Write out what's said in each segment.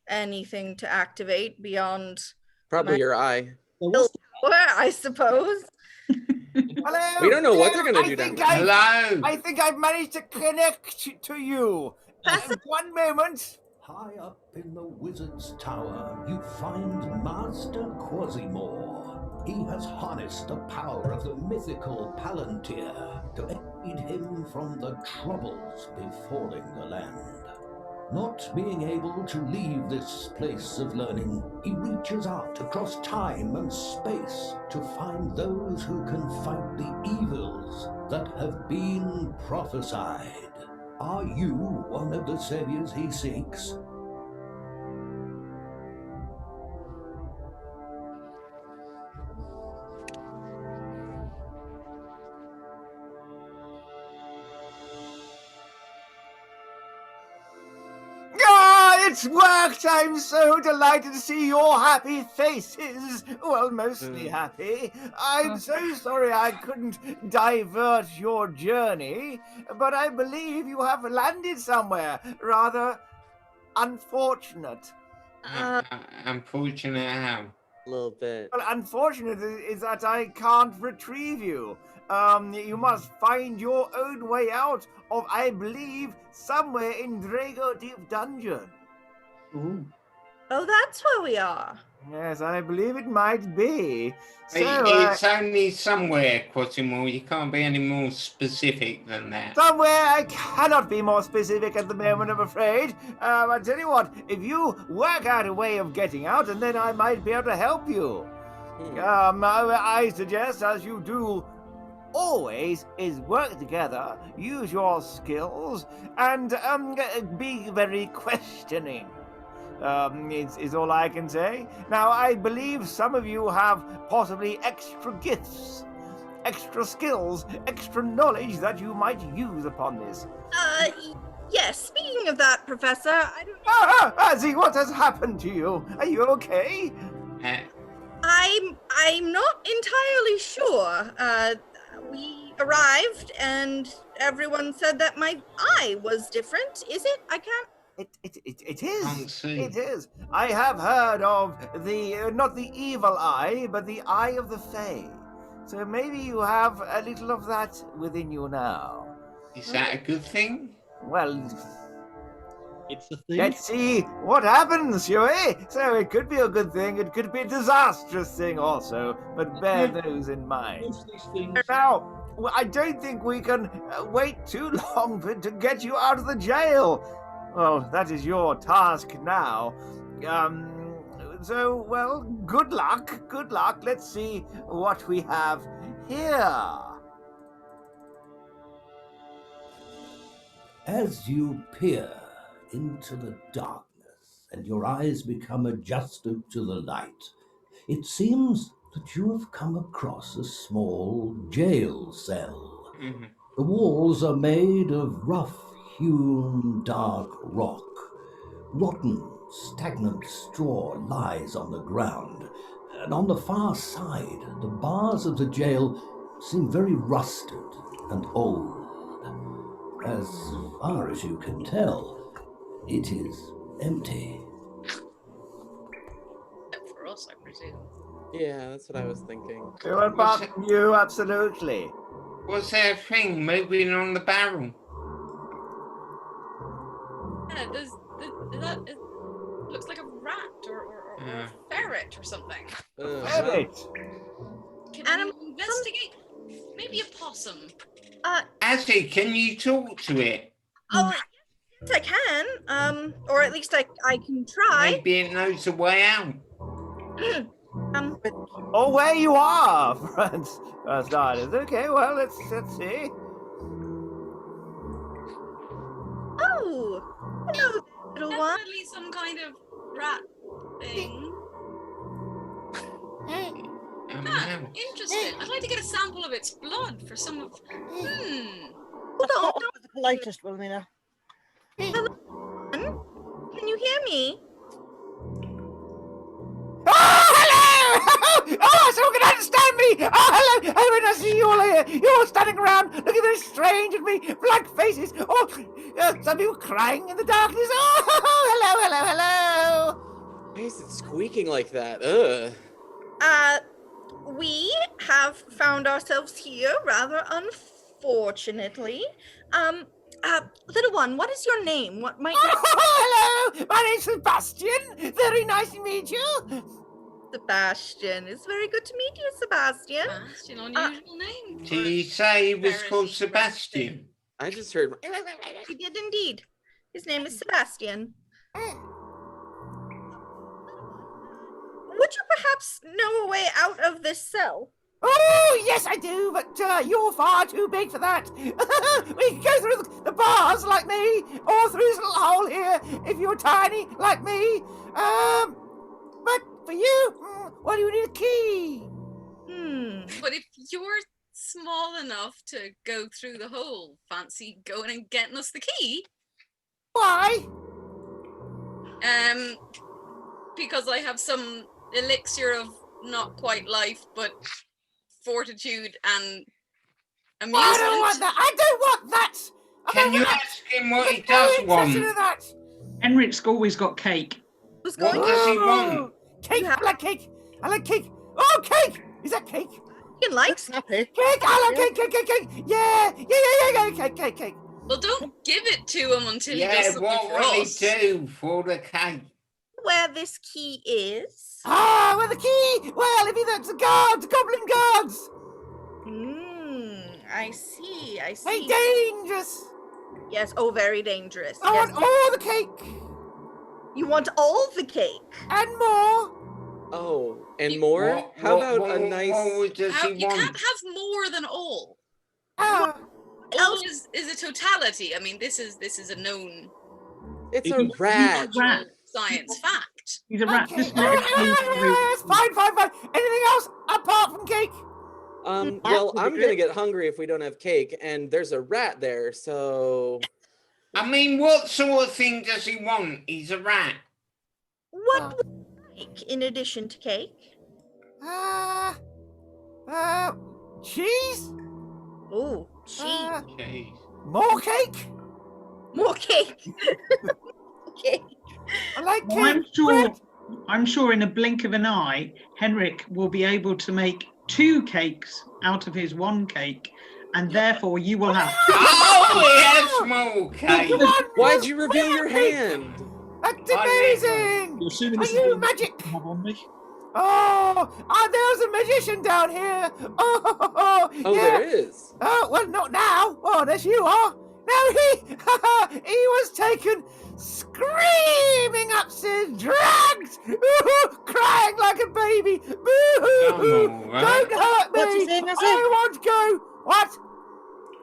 anything to activate beyond Probably your eye. I suppose. Hello. We don't know what they're gonna do down there. Hello. I think I've managed to connect to you. One moment. High up in the wizard's tower, you find Master Quasimore. He has harnessed the power of the mythical Palantir to aid him from the troubles befalling the land. Not being able to leave this place of learning, he reaches out across time and space to find those who can fight the evils that have been prophesied. Are you one of the saviors he seeks? It's worked! I'm so delighted to see your happy faces. Well, mostly happy. I'm so sorry I couldn't divert your journey, but I believe you have landed somewhere rather unfortunate. Unfortunate how? A little bit. Well, unfortunate is that I can't retrieve you. You must find your own way out of, I believe, somewhere in Drago Deep Dungeon. Ooh. Oh, that's where we are. Yes, I believe it might be. So, It's only somewhere, Quasimore. You can't be any more specific than that. somewhere I cannot be more specific at the moment, I'm afraid. I tell you what, if you work out a way of getting out, and then I might be able to help you. I suggest, as you do always, is work together, use your skills, and be very questioning. Is all I can say. Now, I believe some of you have possibly extra gifts, extra skills, extra knowledge that you might use upon this. Yes, speaking of that, Professor, I don't... Azzy, what has happened to you? Are you okay? I'm not entirely sure. We arrived and everyone said that my eye was different. Is it? I can't... It is. It is. I have heard of the, not the evil eye, but the eye of the Fae. So maybe you have a little of that within you now. Is that a good thing? Well, it's a thing. Let's see what happens, shall we? So it could be a good thing, it could be a disastrous thing also, but bear those in mind. Now, I don't think we can wait too long to get you out of the jail. Well, that is your task now. So, well, good luck, good luck. Let's see what we have here. As you peer into the darkness and your eyes become adjusted to the light, it seems that you have come across a small jail cell. Mm-hmm. The walls are made of rough-hewn dark rock. Rotten, stagnant straw lies on the ground, and on the far side, the bars of the jail seem very rusted and old. As far as you can tell, it is empty. For us, I presume. Yeah, that's what I was thinking. Apart from you, absolutely. What's that thing moving on the barrel? Yeah, it looks like a rat or a ferret or something. Ferret! Can we investigate? Maybe a possum. Azzy, can you talk to it? Oh, yes, I can. Or at least I can try. Maybe it knows the way out. Oh, where you are, friends. Started. Okay, well, let's see. Oh, hello, little one. Definitely some kind of rat thing. Interesting. I'd like to get a sample of its blood for some of. Hold on. The politest, Wilhelmina. Hello, one. Can you hear me? Oh, hello! Oh, someone can understand me! Oh, hello! When I see you all here, you're all standing around looking very strange at me, black faces. Oh, some people crying in the darkness. Oh, hello! Why is it squeaking like that? Ugh. We have found ourselves here rather unfortunately. Little one, what is your name? What might you... Hello, my name's Sebastian. Very nice to meet you. Sebastian. It's very good to meet you, Sebastian. Sebastian, unusual name. Did for he say he was Paris. called Sebastian? I just heard. He did indeed. His name is Sebastian. Would you perhaps know a way out of this cell? Oh, yes, I do, but you're far too big for that. We can go through the bars like me, or through this little hole here if you're tiny like me. But for you, well, you need a key. But if you're small enough to go through the hole, fancy going and getting us the key? Why? Because I have some elixir of not quite life, but fortitude and amusement. I don't want that. I don't want that. Can you ask him what he does want? That. Henrik's always got cake. Who's What going does he to... want? Cake. I like cake. I like cake. Oh, cake. Is that cake? You like Snappy. Cake. I like cake. Yeah. Cake. Well, don't give it to him until he does Yeah, something what for will us. he do for the cake? where this key is? Ah, well, the key. Well, if that's the guards, goblin guards. I see. I Hey, see. dangerous. Yes. Oh, very dangerous. I Yes. want all the cake You want all the cake? and more. Oh, and more? How about a nice... What does he You want? can't have more than all. Ah, All is a totality. I mean, this is a known It's He's a rat. rat. science fact. He's a rat. okay. Just let him move through. Yes, fine. Anything else apart from cake? Well, I'm gonna get hungry if we don't have cake, and there's a rat there, so... I mean, what sort of thing does he want? He's a rat. What would you like in addition to cake? Cheese? Oh, cheese. Jeez. More cake? More cake. Okay. I like cake. Well, I'm sure in a blink of an eye, Henrik will be able to make 2 cakes out of his 1 cake, and therefore you will have. Oh, he has more cake. Why'd you reveal your hand? That's amazing! You're assuming Are this you is magic? have on me? There's a magician down here. Oh, yeah. there is. Oh, well, not now. Oh, there's you are. No, he was taken screaming upstairs, dragged, crying like a baby. Oh, right. Don't hurt me. What's his name, is it? I want to go. What?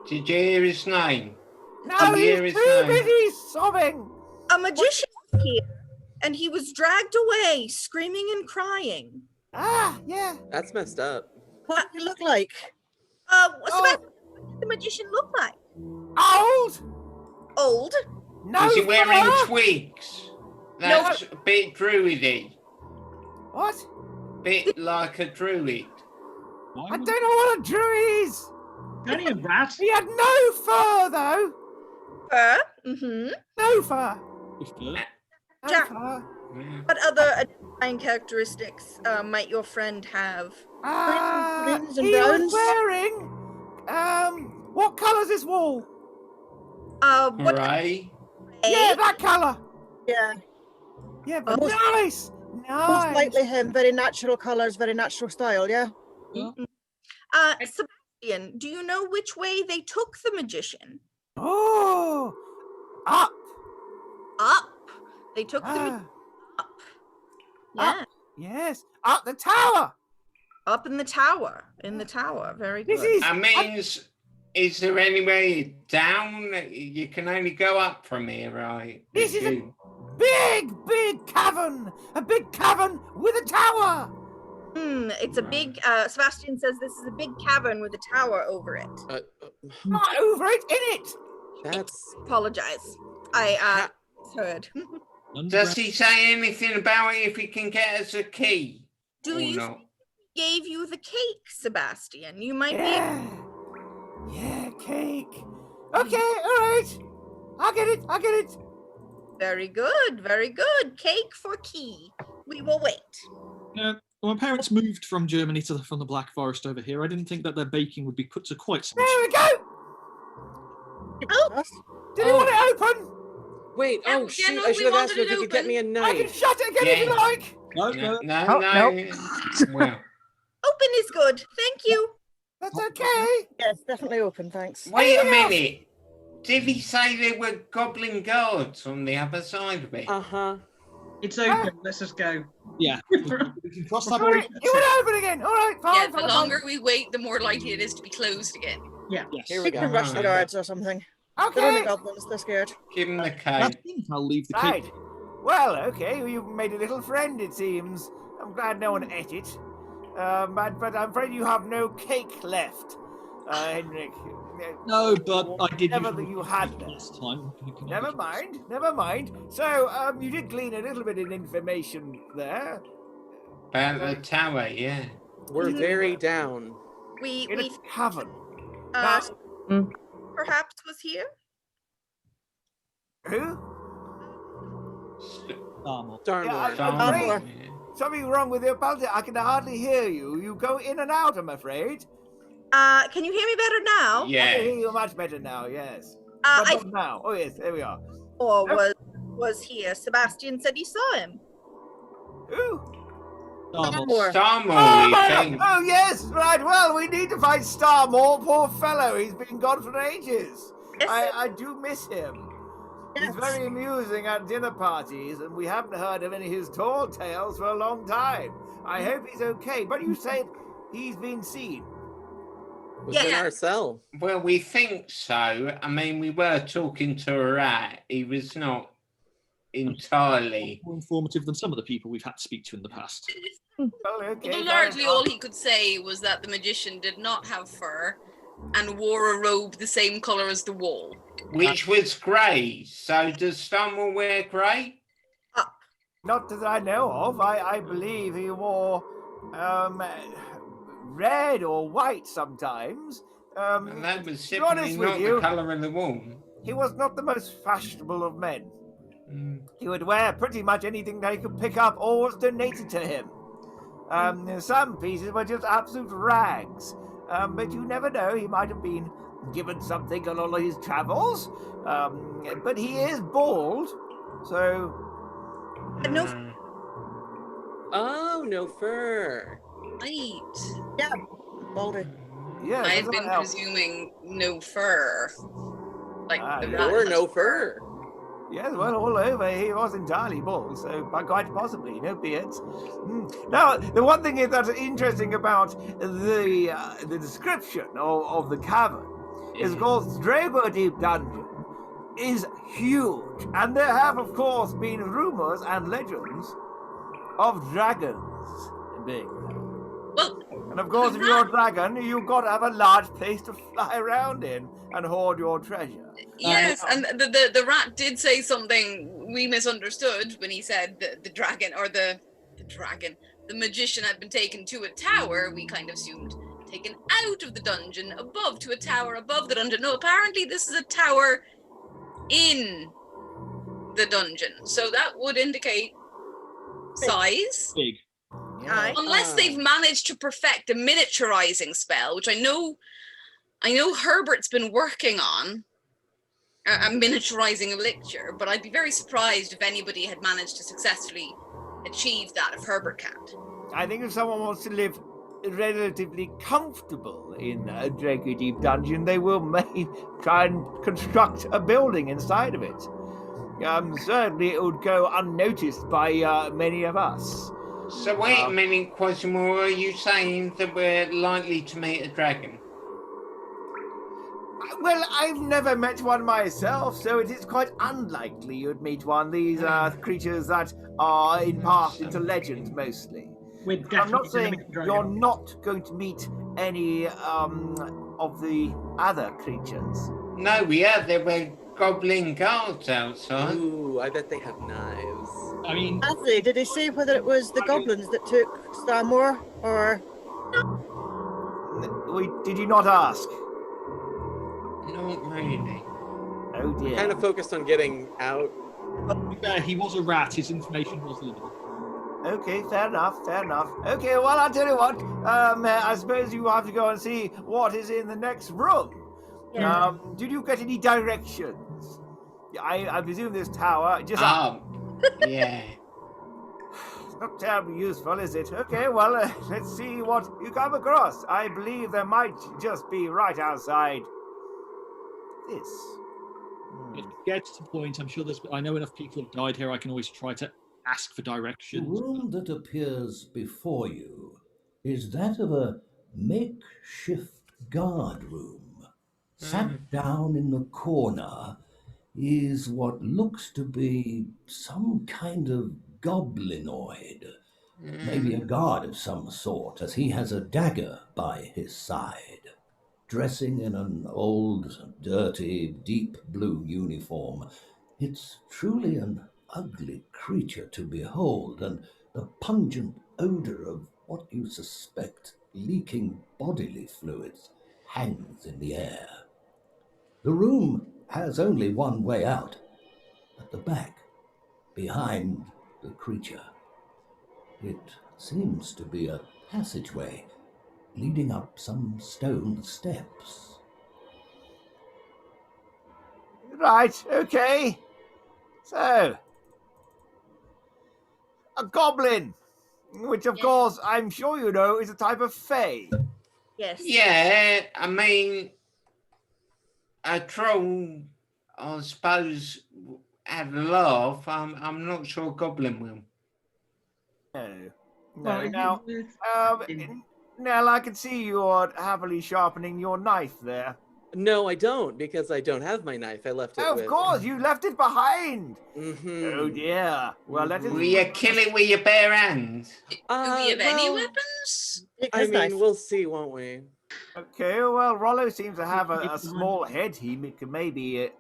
Did you hear his name? No, Did you hear he's his too name? busy sobbing. A magician is here, and he was dragged away, screaming and crying. Ah, yeah. That's messed up. What does he look like? Sebastian, what did the magician look like? Old? Old? No Is he wearing fur? twigs? That's a bit druidy. What? Bit like a druid. I don't know what a druid is. Only a rat. He had no fur, though. Fur? Mm-hmm. No fur. No Jack. fur. What other identifying characteristics might your friend have? Greens and He was browns? wearing, what colour's this wall? What? Right. Yeah, that colour. Yeah, Yeah, but Most- nice. most Nice. likely him. Very natural colours, very natural style. Yeah. Sebastian, do you know which way they took the magician? Oh, up. Up. They took the magician Ah, up. Yeah. yes, up the tower. Up in the tower. In the tower. Very good. This is. I mean, is there any way down? You can only go up from here, right? This is a big cavern. A big cavern with a tower. It's a big, Sebastian says this is a big cavern with a tower over it. Not over it, in it. That's... Apologize. I heard. Does he say anything about it if he can get us a key? Do or you not? gave you the cake, Sebastian? You might be Yeah. Yeah, cake. Okay, all right. I'll get it. very good, very good. Cake for key. we will wait. Well, my parents moved from Germany from the Black Forest over here. I didn't think that their baking would be put to quite so much. There we go! Oh. Did you want it open? Wait, Yeah, oh yeah, shoot, no, I we should have asked wanted if you it could get me a I can knife. shut it again if you Yeah. like. No, No, no. well, Open is good. Thank you. That's okay. Yes, definitely open, thanks. wait a Anything else? minute. Did he say there were goblin guards on the other side of it? Uh-huh. It's open. Let's just go. Yeah. We can cross that All bridge. right, you want it open again? All right, fine. Yeah, the fine, longer we wait, the more likely it is to be closed again. Yes. Here We we can go. rush the guards or something. They're only Okay. goblins, they're scared. Give him the I cake. think I'll leave the Right. cake. Well, okay, you've made a little friend, it seems. I'm glad no one ate it. But I'm afraid you have no cake left, Henrik. No, but I did Never use that you had that. last time. Never mind, never mind. So, you did glean a little bit of information there. About the tower, yeah. We're very down. We In a cavern. uh, Now, perhaps was here. who? Armor. Darn Yeah, right. I'm Something, afraid something wrong with your buzzer. I can hardly hear you. You go in and out, I'm afraid. Can you hear me better now? I yeah. can hear you much better now, yes. Uh, But I not now. Oh, yes, there we are. or was here. Sebastian said he saw him. Who? Armor. Starmore, we think. Oh, yes, right. Well, we need to find Starmore. Poor fellow. He's been gone for ages. Yes, I do miss him. He's very amusing at dinner parties, and we haven't heard of any of his tall tales for a long time. I hope he's okay. But you said he's been seen. Was in Yeah. our cell. Well, we think so. I mean, we were talking to a rat. He was not entirely. More informative than some of the people we've had to speak to in the past. Well, okay. Although fair largely enough. all he could say was that the magician did not have fur and wore a robe the same colour as the wall. Which was grey. So does Starmore wear grey? Not that I know of. I believe he wore red or white sometimes. And that was to be honest simply with not you, the colour of the wall. he was not the most fashionable of men. Mm. He would wear pretty much anything that he could pick up or was donated to him. Some pieces were just absolute rags. But you never know, he might have been given something on all of his travels. But he is bald, so... And no, Mm. Oh, no fur. Right. Baldy. Yeah, I had doesn't been help. presuming no fur. Like Ah, the yeah. rat Or has no fur. Yes, well, all over, he was entirely bald, so quite possibly, no beards. Now, the one thing that's interesting about the description of the cavern is, of course, Drago Deep Dungeon is huge, and there have, of course, been rumors and legends of dragons being there. Well, And of course, if you're a dragon, you've got to have a large place to fly around in and hoard your treasure. yes, and the rat did say something we misunderstood when he said the dragon or the magician had been taken to a tower. We kind of assumed taken out of the dungeon above to a tower above the dungeon. No, apparently this is a tower in the dungeon, so that would indicate size. Big. Aye. Unless they've managed to perfect a miniaturizing spell, which I know Herbert's been working on, a miniaturizing elixir, but I'd be very surprised if anybody had managed to successfully achieve that, if Herbert can't. I think if someone wants to live relatively comfortable in a Draco Deep Dungeon, they will try and construct a building inside of it. Certainly it would go unnoticed by many of us. So wait a minute, Quasimodo, are you saying that we're likely to meet a dragon? Well, I've never met one myself, so it is quite unlikely you'd meet one. These are creatures that are in part into legend mostly. We're I'm not definitely saying gonna meet a dragon. you're not going to meet any of the other creatures. No, there were goblin guards outside. Ooh, I bet they have knives. I mean, Anthony, did he say whether it was the goblins that took Starmore or... Did you not ask? Not really. Oh dear. Kind of focused on getting out. he was a rat. His information was limited. Okay, fair enough, fair enough. Okay, well, I'll tell you what. I suppose you have to go and see what is in the next room. Yeah. Did you get any directions? I presume this tower just up. Yeah. It's not terribly useful, is it? Okay, well, let's see what you come across. I believe there might just be right outside this. If it gets to the point, I'm sure I know enough people have died here, I can always try to ask for The directions. room that appears before you is that of a makeshift guard room. Sat down in the corner is what looks to be some kind of goblinoid. Maybe a guard of some sort, as he has a dagger by his side. Dressing in an old, dirty, deep blue uniform, it's truly an ugly creature to behold, and the pungent odor of what you suspect leaking bodily fluids hangs in the air. The room has only one way out, at the back, behind the creature. It seems to be a passageway leading up some stone steps. Right, okay. So, a goblin, which of course I'm sure you know is a type of fae. Yes. Yeah, I mean, a troll, I suppose, had a laugh. I'm not sure Goblin will. No. Well, is it Now, worth- Nell, I can see you're happily sharpening your knife there. No, I don't, because I don't have my knife. I left it Of with... course, you left it behind. Mm-hmm. Oh dear. Well, that is. Will you kill it with your bare hands? Do we have any well, weapons? I mean, we'll see, won't we? Okay, well, Rollo seems to have a small head he could maybe,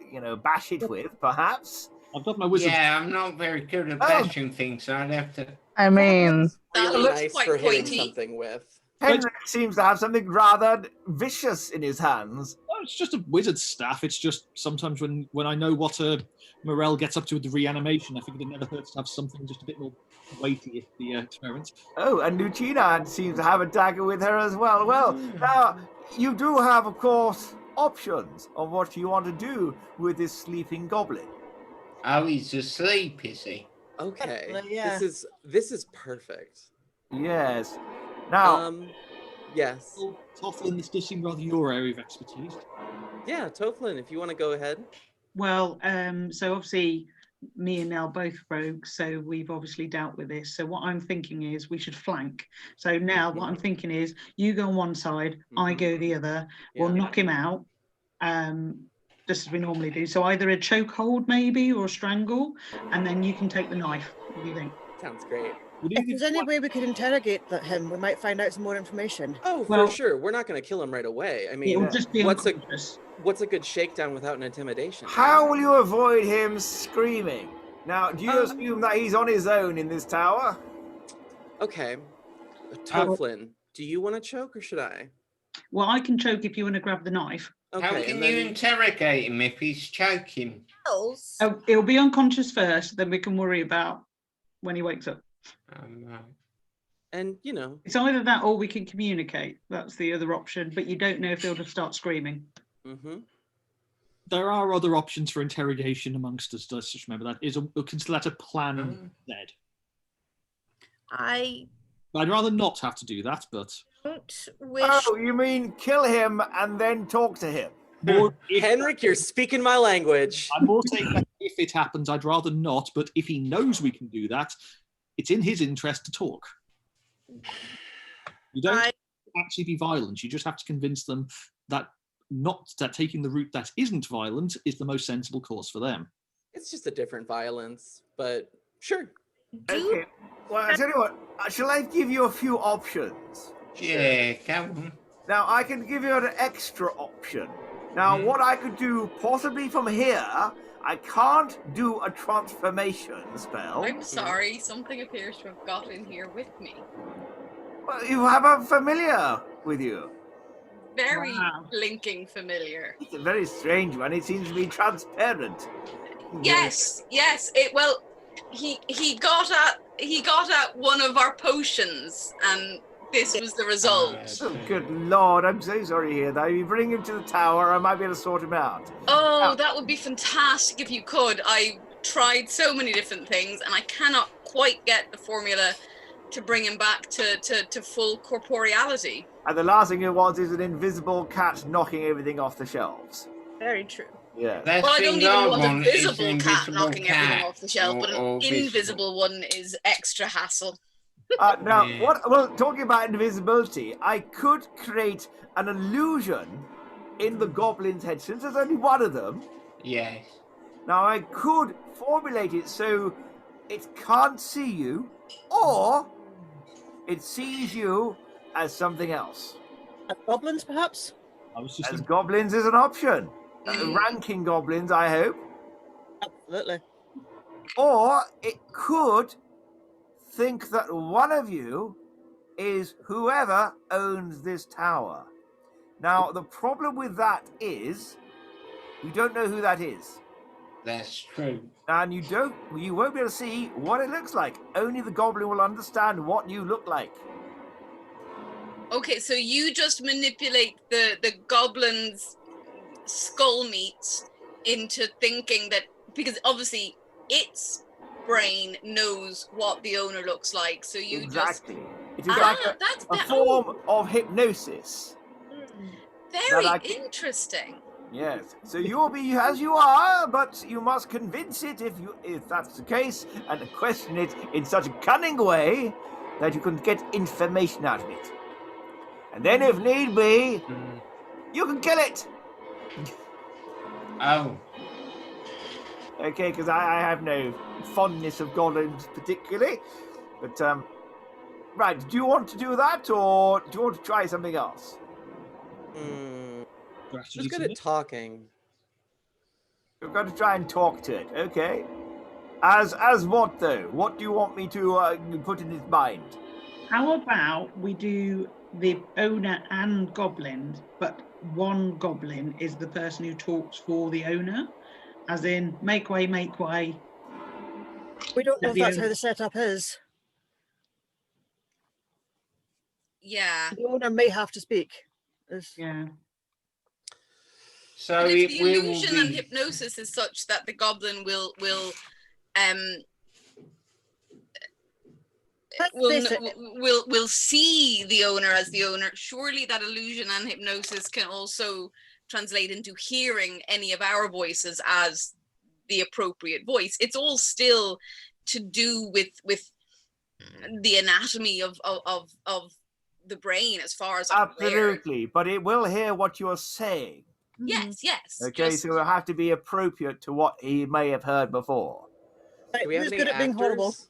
bash it with, perhaps. I've got my wizard. Yeah, I'm not very good at bashing things, so I'd have to. I mean, That Really looks nice quite for hitting pointy. something with. Henrik seems to have something rather vicious in his hands. Oh, it's just a wizard's staff. It's just sometimes when I know what Morel gets up to with the reanimation, I figured it never hurts to have something just a bit more weighty if the experiment. Oh, and Lucina seems to have a dagger with her as well. Well, now, you do have, of course, options on what you want to do with this sleeping goblin. Oh, he's asleep, is he? Okay. Yeah. This is perfect. Yes. Now, yes. Well, Tofflin, this does seem rather your area of expertise. Yeah, Tofflin, if you want to go ahead. Well, so obviously me and Nell both rogues, so we've obviously dealt with this. So what I'm thinking is we should flank. So now what I'm thinking is you go on one side, I go the other. We'll knock him out, just as we normally do. So either a chokehold maybe or a strangle, and then you can take the knife. What do you think? Sounds great. If there's any way we could interrogate him, we might find out some more information. Oh, Well- for sure. We're not going to kill him right away. I mean, It will just be what's unconscious. what's a good shakedown without an intimidation? how will you avoid him screaming? Now, do you assume that he's on his own in this tower? Okay. Tofflin, do you want to choke or should I? Well, I can choke if you want to grab the knife. Okay, How and can then you interrogate him if he's choking? Else. Oh, it'll be unconscious first, then we can worry about when he wakes up. and It's either that or we can communicate. That's the other option, but you don't know if he'll just start screaming. Mm-hmm. There are other options for interrogation amongst us. Let's just remember that is consider that a plan Z. I I'd rather not have to do that, but don't wish. Oh, you mean kill him and then talk to him? Henrik, you're speaking my language. I'm more saying that if it happens, I'd rather not. But if he knows we can do that, it's in his interest to talk. You don't actually be violent. You just have to convince them that taking the route that isn't violent is the most sensible course for them. It's just a different violence, but sure. Okay. Well, I tell you what. Shall I give you a few options? Yeah, come on. Now, I can give you an extra option. Now, what I could do possibly from here, I can't do a transformation spell. I'm sorry, something appears to have got in here with me. Well, you have a familiar with you. Very blinking familiar. It's a very strange one. It seems to be transparent. Yes, he got at one of our potions, and this was the result. Oh, good lord, I'm so sorry to hear that. If you bring him to the tower, I might be able to sort him out. Oh, that would be fantastic if you could. I tried so many different things, and I cannot quite get the formula to bring him back to full corporeality. And the last thing he wants is an invisible cat knocking everything off the shelves. Very true. Yeah. Well, I don't even want a visible cat knocking everything off the shelf, but an invisible one is extra hassle. Now, well, talking about invisibility, I could create an illusion in the goblin's head, since there's only one of them. Yes. Now, I could formulate it so it can't see you, or it sees you as something else. As goblins, perhaps? As goblins is an option. Ranking goblins, I hope. Absolutely. Or it could think that one of you is whoever owns this tower. Now, the problem with that is you don't know who that is. That's true. And you won't be able to see what it looks like. Only the goblin will understand what you look like. Okay, so you just manipulate the goblin's skull meat into thinking that, because obviously its brain knows what the owner looks like, so you exactly. Just... It is like a form of hypnosis. Very interesting. Yes. So you'll be as you are, but you must convince it if that's the case, and question it in such a cunning way that you can get information out of it. And then, if need be, you can kill it. Oh. Okay, because I have no fondness of goblins particularly. But, right, do you want to do that, or do you want to try something else? Just good at talking. You're going to try and talk to it, okay? As what, though? What do you want me to put in its mind? How about we do the owner and goblin, but one goblin is the person who talks for the owner, as in make way, make way. We don't know if that's how the setup is. Yeah. The owner may have to speak. Yeah. So and if it the will illusion and be... hypnosis is such that the goblin will see the owner as the owner, surely that illusion and hypnosis can also translate into hearing any of our voices as the appropriate voice. It's all still to do with the anatomy of the brain, as far as I'm aware. Absolutely, but it will hear what you're saying. Yes. Okay, so it'll have to be appropriate to what he may have heard before. Do we have any actors?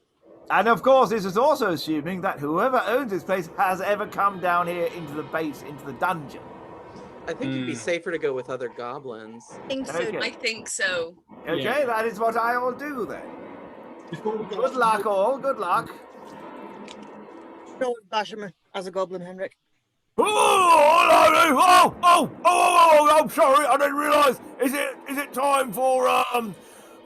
And of course, this is also assuming that whoever owns this place has ever come down here into the base, into the dungeon. I think it'd be safer to go with other goblins. I think so. Okay, Yeah. that is what I will do then. Good luck, all. Good luck. No, bash him as a goblin, Henrik. Oh, I'm sorry, I didn't realise. Is it time for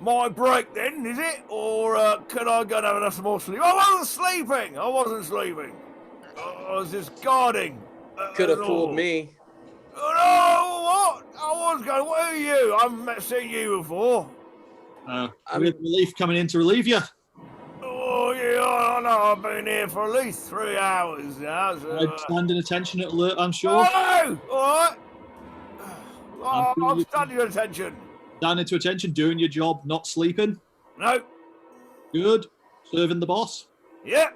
my break then, is it? Or can I go and have some more sleep? I wasn't sleeping. I was just guarding. Could have fooled me. Oh, no, what? I was going, what are you? I haven't seen you before. Relief coming in to relieve you. Oh, yeah, I know. I've been here for at least 3 hours now. So, standing attention at alert, I'm sure. Oh, all right. I'm standing attention. Standing to attention, doing your job, not sleeping. No. Good. Serving the boss. Yeah.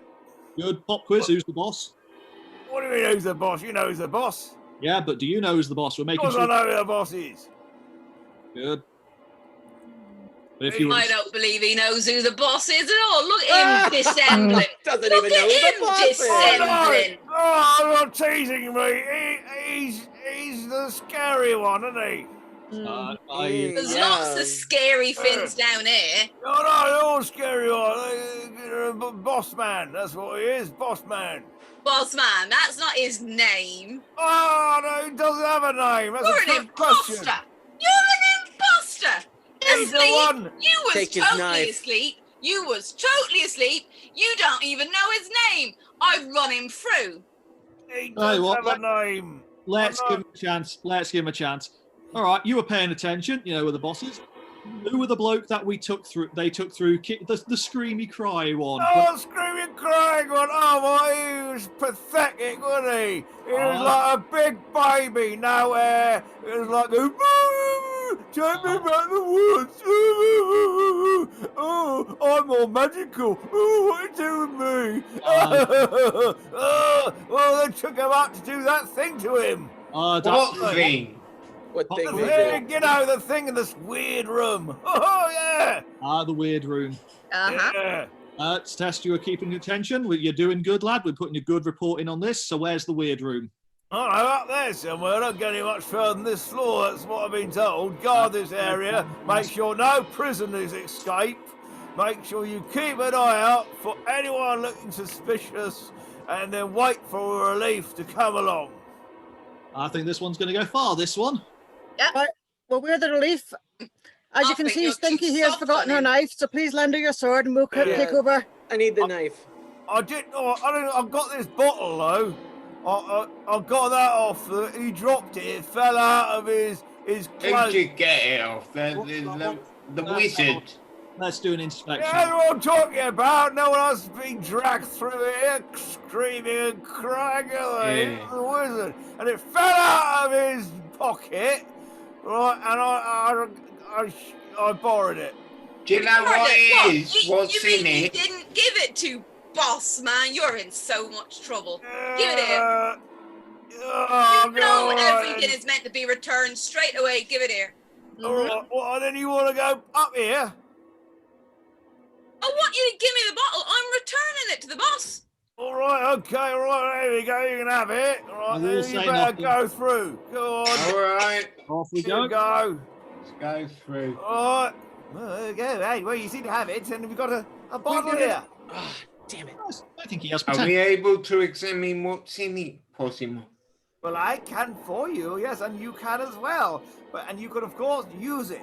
Good. Pop quiz, who's the boss? What do you mean, who's the boss? You know who's the boss. Yeah, but do you know who's the boss? We're making Of course I know who the boss is. Good. But if I don't believe he knows who the boss is at all. Look at him dissembling. Doesn't even know who the boss is. Dissembling. Oh, I'm not teasing me. He's the scary one, isn't he? There's lots of scary fins down here. Oh, no, they're all scary one. Boss man, that's what he is, boss man. Boss man, that's not his name. Oh, no, he doesn't have a name. That's You're a an trick question. imposter. You're an imposter. He's the Asleep. one. You was Take his totally knife. asleep. You was totally asleep. You don't even know his name. I've run him through. He Hey, does what? have a name. Let's give him a chance. Let's give him a chance. All right, you were paying attention. You know, with the bosses. Who were the bloke that we took through? They took through the screamy cry one. Oh, screaming, crying one. Oh, my, he was pathetic, wasn't he? He was like a big baby. Now, it was like, take me back the woods. Oh, I'm all magical. Oh, what are you doing with me? Well, they took him out to do that thing to him. What thing? What thing? The thing, you know, the thing in this weird room. Oh, yeah. The weird room. Yeah. Let's test you are keeping attention. You're doing good, lad. We're putting a good report in on this. So where's the weird room? Oh, I'm up there somewhere. Don't get any much further than this floor. That's what I've been told. Guard this area. Make sure no prisoners escape. Make sure you keep an eye out for anyone looking suspicious, and then wait for a relief to come along. I think this one's going to go far. This one. Yeah. Well, we're the relief. As you can see, Stinky here has forgotten her knife, so please lend her your sword and we'll take over. I need the knife. I didn't. I've got this bottle though. I got that off. He dropped it. It fell out of his clothes. Who'd you get it off? The wizard. Let's do an inspection. Yeah, that's what I'm talking about. No one else has been dragged through here, screaming and crying. He's the wizard, and it fell out of his pocket. Right, and I borrowed it. Do you know what it is? What's you in mean it? You didn't give it to Boss Man? You're in so much trouble. Give it here. Oh, You know everything is meant to be returned straight away. Give it here. All right, well, then you want to go up here? I want you to give me the bottle. I'm returning it to the boss. All right, okay, all right, there we go. You can have it. All right, We'll then you say better nothing. go through. Go on. All right. Off we Here we go. go. Let's go through. All right. Well, there you go. Hey, well, you seem to have it, and we've got a bottle here. Ah, damn it. I think he has Are potential. we able to examine what's in it, Possimo? Well, I can for you, yes, and you can as well. And you could, of course, use it.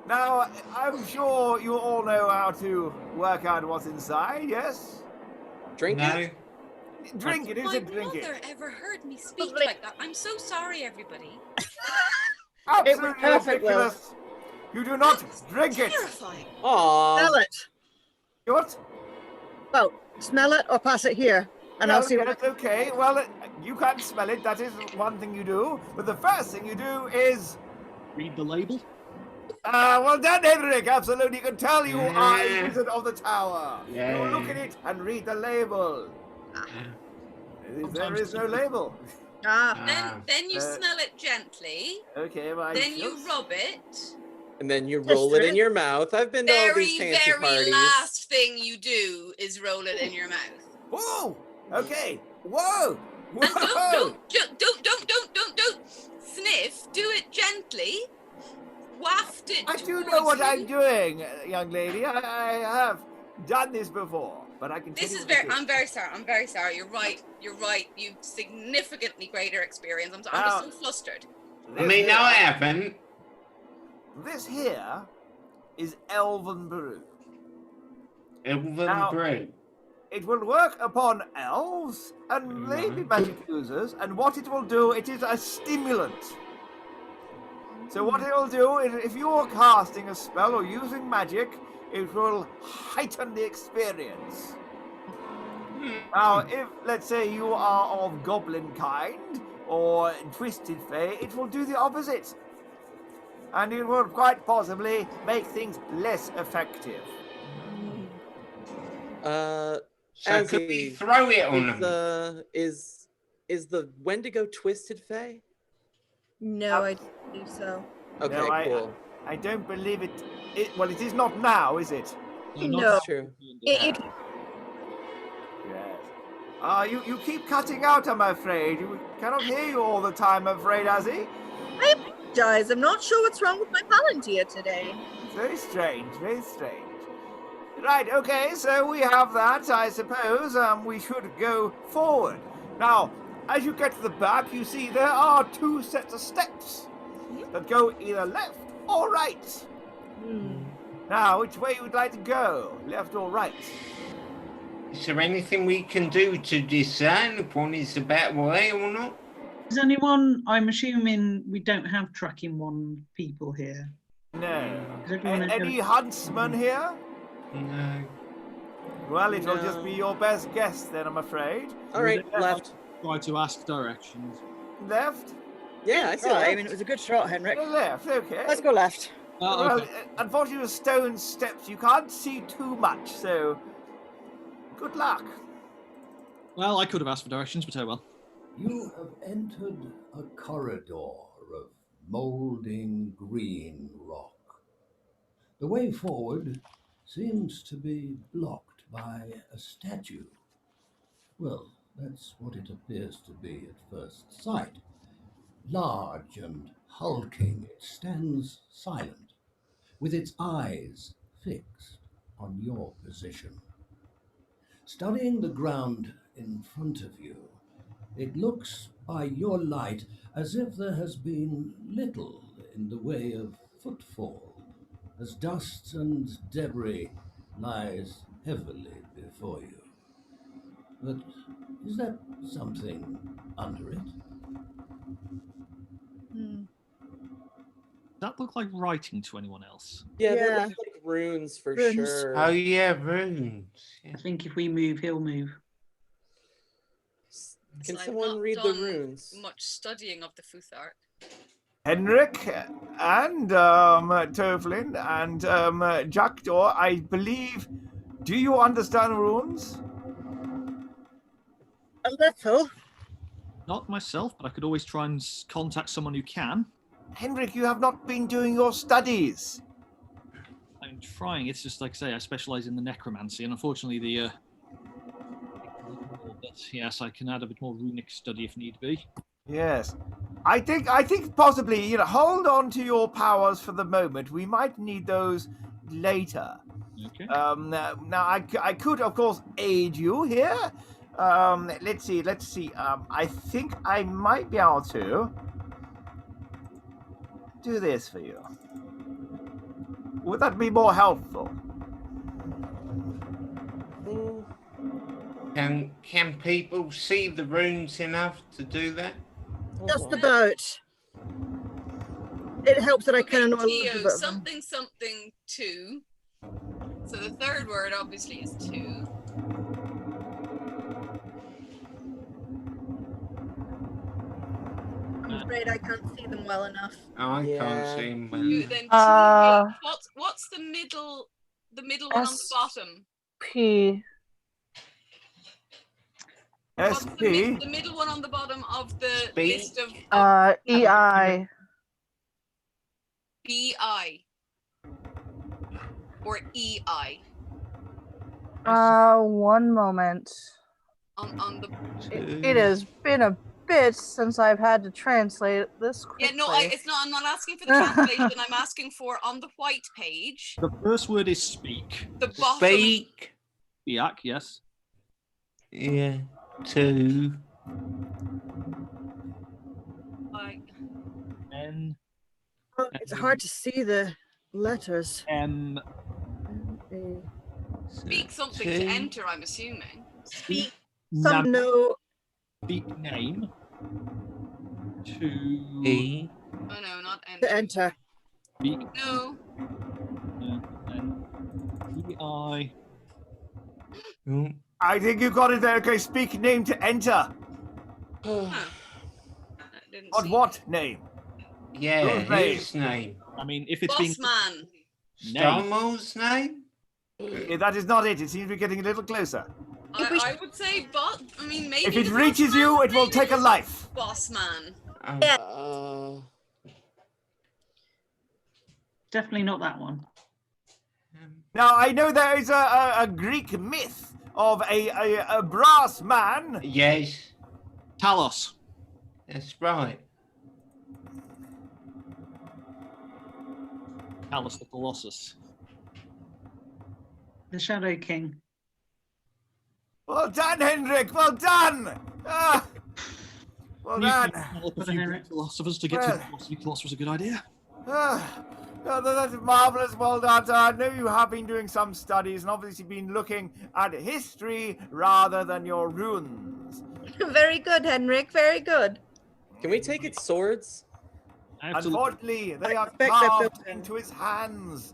Now, I'm sure you all know how to work out what's inside, yes? Drink it? Drink it, is it? My Drink it. brother ever heard me speak like that. I'm so sorry, everybody. Absolutely perfect, Will. ridiculous. You do not drink it. Terrifying. Aww. Smell it. What? Well, smell it or pass it here, and I'll see what. That's okay. Well, you can't smell it. That is one thing you do. But the first thing you do is... Read the label. well done, Henrik. Absolutely. You can tell you are a wizard of the tower. Yeah. You look at it and read the label. There is no label. Then you smell it gently. Okay, well, Then you rub it. And then you roll it in your mouth. I've been to all these fancy Very parties. last thing you do is roll it in your mouth. Whoa! Okay. Whoa! And don't sniff. Do it gently. Waft it. I do know what I'm doing, young lady. I have done this before, but I can. This is very. I'm very sorry. I'm very sorry. You're right. You're right. You've significantly greater experience. I'm just so flustered. I mean, no, I haven't. This here is elven brew. Elven brew. It will work upon elves and maybe magic users, and what it will do, it is a stimulant. So what it will do is, if you are casting a spell or using magic, it will heighten the experience. Now, if, let's say, you are of goblin kind or twisted fae, it will do the opposite. And it will quite possibly make things less effective. So could we throw it on them? Is the Wendigo twisted fae? No, I don't believe so. Okay, No, cool. I don't believe it. Well, it is not now, is it? No. That's true. It, Yes. You keep cutting out, I'm afraid. You cannot hear you all the time, I'm afraid, Azzy. I apologize. I'm not sure what's wrong with my Palantir today. Very strange, very strange. Right, okay, so we have that, I suppose. We should go forward. Now, as you get to the back, you see there are two sets of steps that go either left or right. Now, which way would you like to go? Left or right? Is there anything we can do to discern if one is the better way or not? Is anyone? I'm assuming we don't have tracking one people here. No. Is everyone Any huntsman here? No. Well, it'll just be your best guess then, I'm afraid. All right, left. Try to ask directions. Left? Yeah, I see. Right, I mean, it was a good shot, Henrik. Left, okay. Let's go left. Well, Okay. unfortunately, with stone steps, you can't see too much, so good luck. Well, I could have asked for directions, but oh well. You have entered a corridor of moulding green rock. The way forward seems to be blocked by a statue. Well, that's what it appears to be at first sight. Large and hulking, it stands silent, with its eyes fixed on your position. Studying the ground in front of you, it looks by your light as if there has been little in the way of footfall, as dust and debris lies heavily before you. But is that something under it? Does that look like writing to anyone else? Yeah, Yeah. that looks like runes for Runes. sure. Oh yeah, runes. I think if we move, he'll move. Can So I've someone not read the done runes? Much studying of the Futhark. Henrik and Toflin and Jackdaw, I believe. Do you understand runes? A little. Not myself, but I could always try and contact someone who can. Henrik, you have not been doing your studies. I'm trying. It's just like I say, I specialize in the necromancy, and unfortunately, but yes, I can add a bit more runic study if need be. Yes. I think possibly, hold on to your powers for the moment. We might need those later. Okay. Now I could, of course, aid you here. Let's see. I think I might be able to do this for you. Would that be more helpful? Can people see the runes enough to do that? Just about. It helps that I kind of know a little Theo, bit. something, something, 2. So the third word obviously is 2. I'm afraid I can't see them well enough. I Yeah. can't see them. Then 2. What's the middle one on the bottom? P. What's SP. the middle one on the bottom of the Speak. list of EI. BI or EI One moment. on the It has been a bit since I've had to translate this quickly. yeah no it's not. I'm not asking for the translation. I'm asking for on the white page. The first word is speak. The bottom. Speak. Biak, yes. Yeah. 2. N. It's hard to see the letters. M. Speak something to enter. I'm assuming. Speak. Some no. Speak name. 2. E. Oh no, not enter. To enter. Speak. No. N. EI. I think you got it there. Okay, speak name to enter. But what name? Yeah, Whose name? his name. I mean, if it's Boss been man. Stomo's name? That is not it. It seems to be getting a little closer. I would say, but I mean, maybe If it the reaches boss you, man, it will maybe take a the life. Boss man. Definitely not that one. Now, I know there is a Greek myth of a brass man. Yes. Talos. That's right. Talos the Colossus. The Shadow King. Well done, Hendrik. Well done. Well done. Help a few Greek philosophers to get to the philosophy class was a good idea. Oh, that's marvelous. Well done. I know you have been doing some studies and obviously been looking at history rather than your runes. Very good, Henrik. Very good. Can we take its swords? Unfortunately, they are expect they're carved built in. into his hands.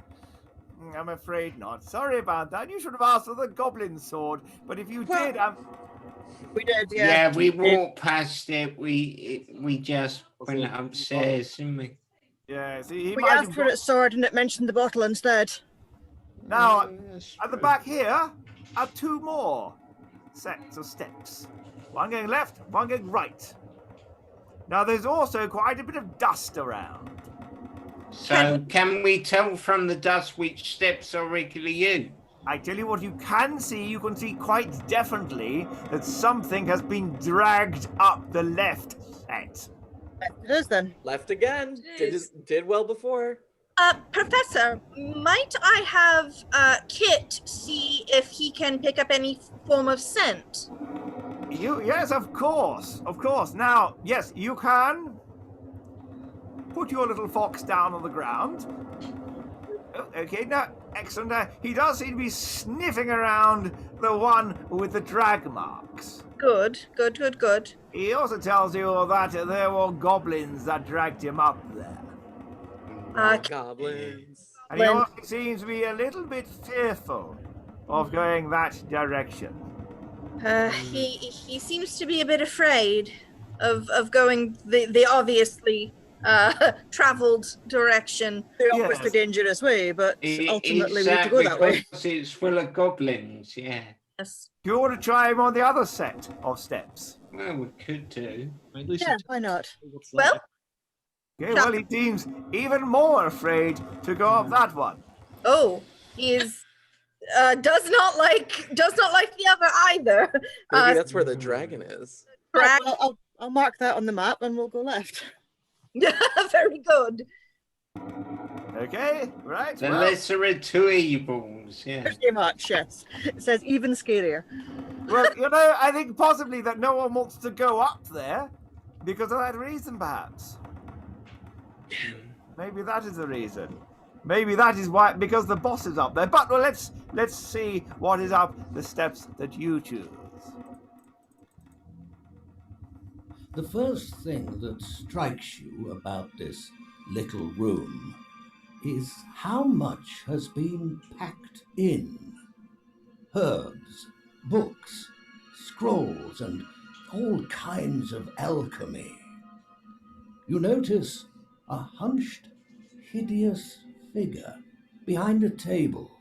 I'm afraid not. Sorry about that. You should have asked for the goblin sword. But if you did, we did. Yeah. Yeah, we walked past it. We just went upstairs, didn't we? Yeah, see, he We might asked have for its sword and it mentioned the bottle instead. Now, at the back here are 2 more sets of steps. One going left, one going right. Now, there's also quite a bit of dust around. So, can we tell from the dust which steps are regularly you? I tell you what you can see quite definitely that something has been dragged up the left set. It is then. Left again. Did well before. Professor, might I have Kit see if he can pick up any form of scent? Yes, of course. Of course. Now, yes, you can put your little fox down on the ground. Oh, okay, now, excellent. He does seem to be sniffing around the one with the drag marks. Good. He also tells you that there were goblins that dragged him up there. Goblins. And he also seems to be a little bit fearful of going that direction. He seems to be a bit afraid of going the obviously traveled direction. The obviously dangerous way, but ultimately we need to go that way. Because it's full of goblins, yeah. Yes. Do you want to try him on the other set of steps? Well, we could do. Yeah, why not? Well, Okay, well, he seems even more afraid to go up that one. oh, he is does not like the other either. Maybe that's where the dragon is. Right, well, I'll mark that on the map and we'll go left. Very good. Okay, right. The lesser of 2 evils, yeah. Pretty much, yes. It says even scarier. Well, I think possibly that no one wants to go up there because of that reason, perhaps. Maybe that is the reason. Maybe that is why, because the boss is up there. But well, let's see what is up the steps that you choose. The first thing that strikes you about this little room is how much has been packed in. Herbs, books, scrolls, and all kinds of alchemy. You notice a hunched, hideous figure behind a table.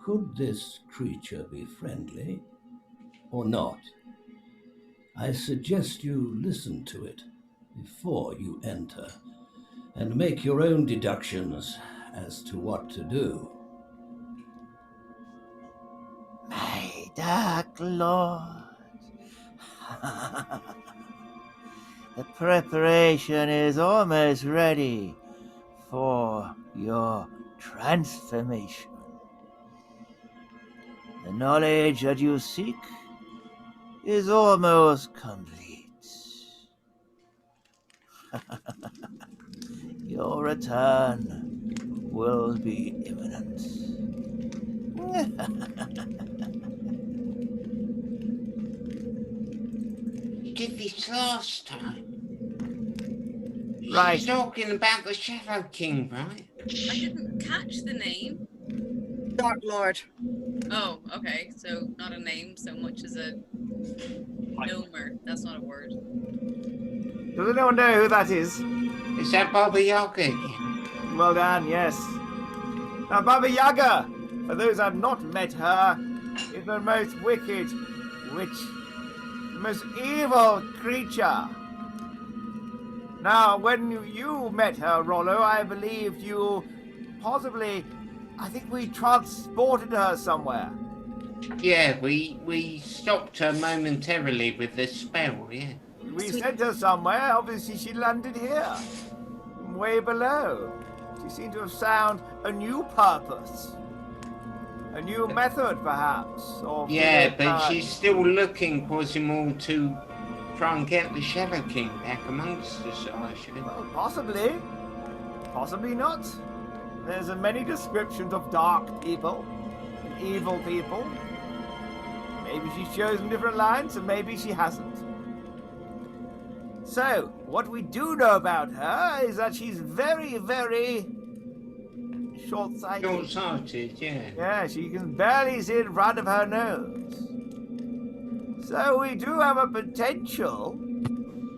Could this creature be friendly or not? I suggest you listen to it before you enter and make your own deductions as to what to do. My dark lord, the preparation is almost ready for your transformation. The knowledge that you seek is almost complete. Your return will be imminent. You did this last time. Right. You're talking about the Shadow King, right? I didn't catch the name. Dark Lord. Oh, okay. So not a name so much as a gnomer. That's not a word. Does anyone know who that is? Is that Baba Yaga again? Well done, yes. Now, Baba Yaga, for those who have not met her, is the most wicked witch, the most evil creature. Now, when you met her, Rollo, I believe you possibly, I think we transported her somewhere. Yeah, we stopped her momentarily with the spell, yeah. We sent her somewhere. Obviously, she landed here, way below. She seemed to have found a new purpose, a new method, perhaps. Yeah, but she's still looking for Quasimodo to try and get the Shadow King back amongst us, I should. Well, possibly. Possibly not. There's many descriptions of dark people and evil people. Maybe she's chosen different lines, and maybe she hasn't. So, what we do know about her is that she's very, very short-sighted. Short-sighted, yeah. Yeah, she can barely see in front of her nose. So we do have a potential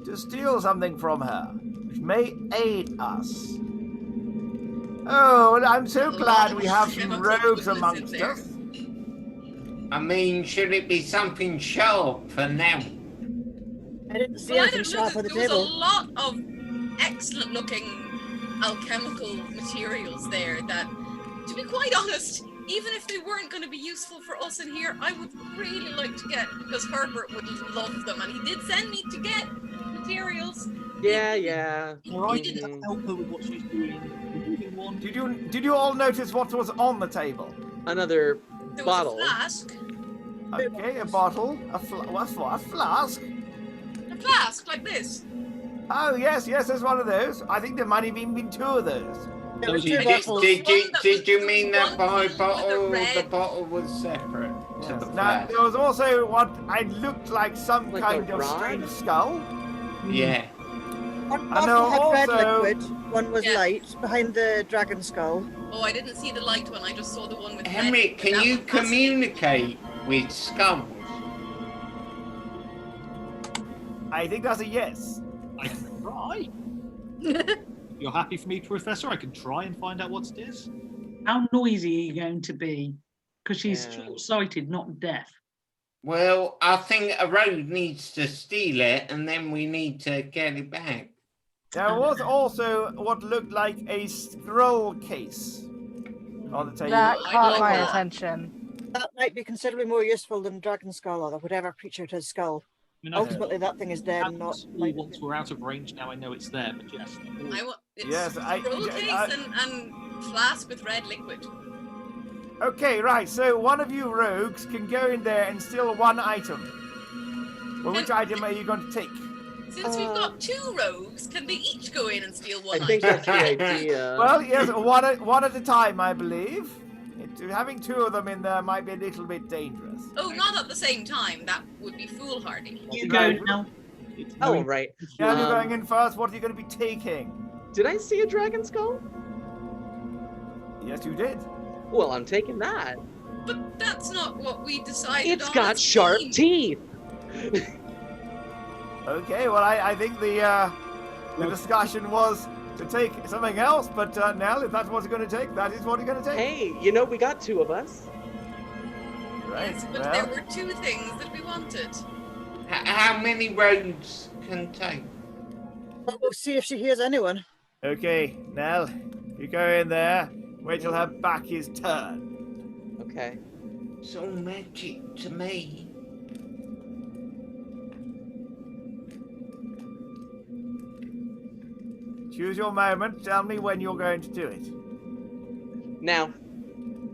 to steal something from her, which may aid us. Oh, and I'm so glad we have some rogues amongst us. I mean, should it be something sharp for now? I didn't see Well, I anything don't know. sharp on the There was a table. lot of excellent-looking alchemical materials there that, to be quite honest, even if they weren't going to be useful for us in here, I would really like to get, because Herbert would love them, and he did send me to get materials. Yeah. All right, help her with what she's doing. Did you all notice what was on the table? Another There was bottle. a flask. Okay, a bottle, a flask. A flask like this. Oh yes, there's one of those. I think there might have even been two of those. There was two Did bottles. you mean that by bottle? red- The bottle was separate to the Now, flask. there was also what I looked like some Like kind a of rod? strange skull. Yeah. One I know bottle had red also- liquid, one was Yeah. light, behind the dragon skull. Oh, I didn't see the light one. I just saw the one with Henry, red. can That you was fascinating. communicate with skulls? I think that's a yes. I can try. You're happy for me, Professor? I can try and find out what it is. How noisy are you going to be? Because she's Yeah. short-sighted, not deaf. Well, I think a rogue needs to steal it, and then we need to get it back. There was also what looked like a scroll case on the table. That I caught like my that. attention. That might be considerably more useful than dragon skull or whatever creature it is skull. I mean, I Ultimately, that thing is dead and can not. see once we're out of range now, I know it's there, but yes. I want it's Yes, scroll case and flask with red liquid. Okay, right. So one of you rogues can go in there and steal one item. Well, which item are you going to take? Since we've got two rogues, can they each go in and steal one I think item? that's the idea. Well, yes, one at a time, I believe. Having two of them in there might be a little bit dangerous. Oh, not at the same time. That would be foolhardy. You go now. Oh, right. Yeah, you're Um, going in first. What are you going to be taking? Did I see a dragon skull? Yes, you did. Well, I'm taking that. But that's not what we decided It's on got as sharp theme. teeth. Okay, well, I think the discussion was to take something else, but Nell, if that's what you're going to take, that is what you're going to take. Hey, we got two of us. Right, Yes, but well, there were two things that we wanted. How many rogues can take? But we'll see if she hears anyone. okay, Nell, you go in there, wait till her back is turned. Okay. It's all magic to me. Choose your moment, tell me when you're going to do it. Now.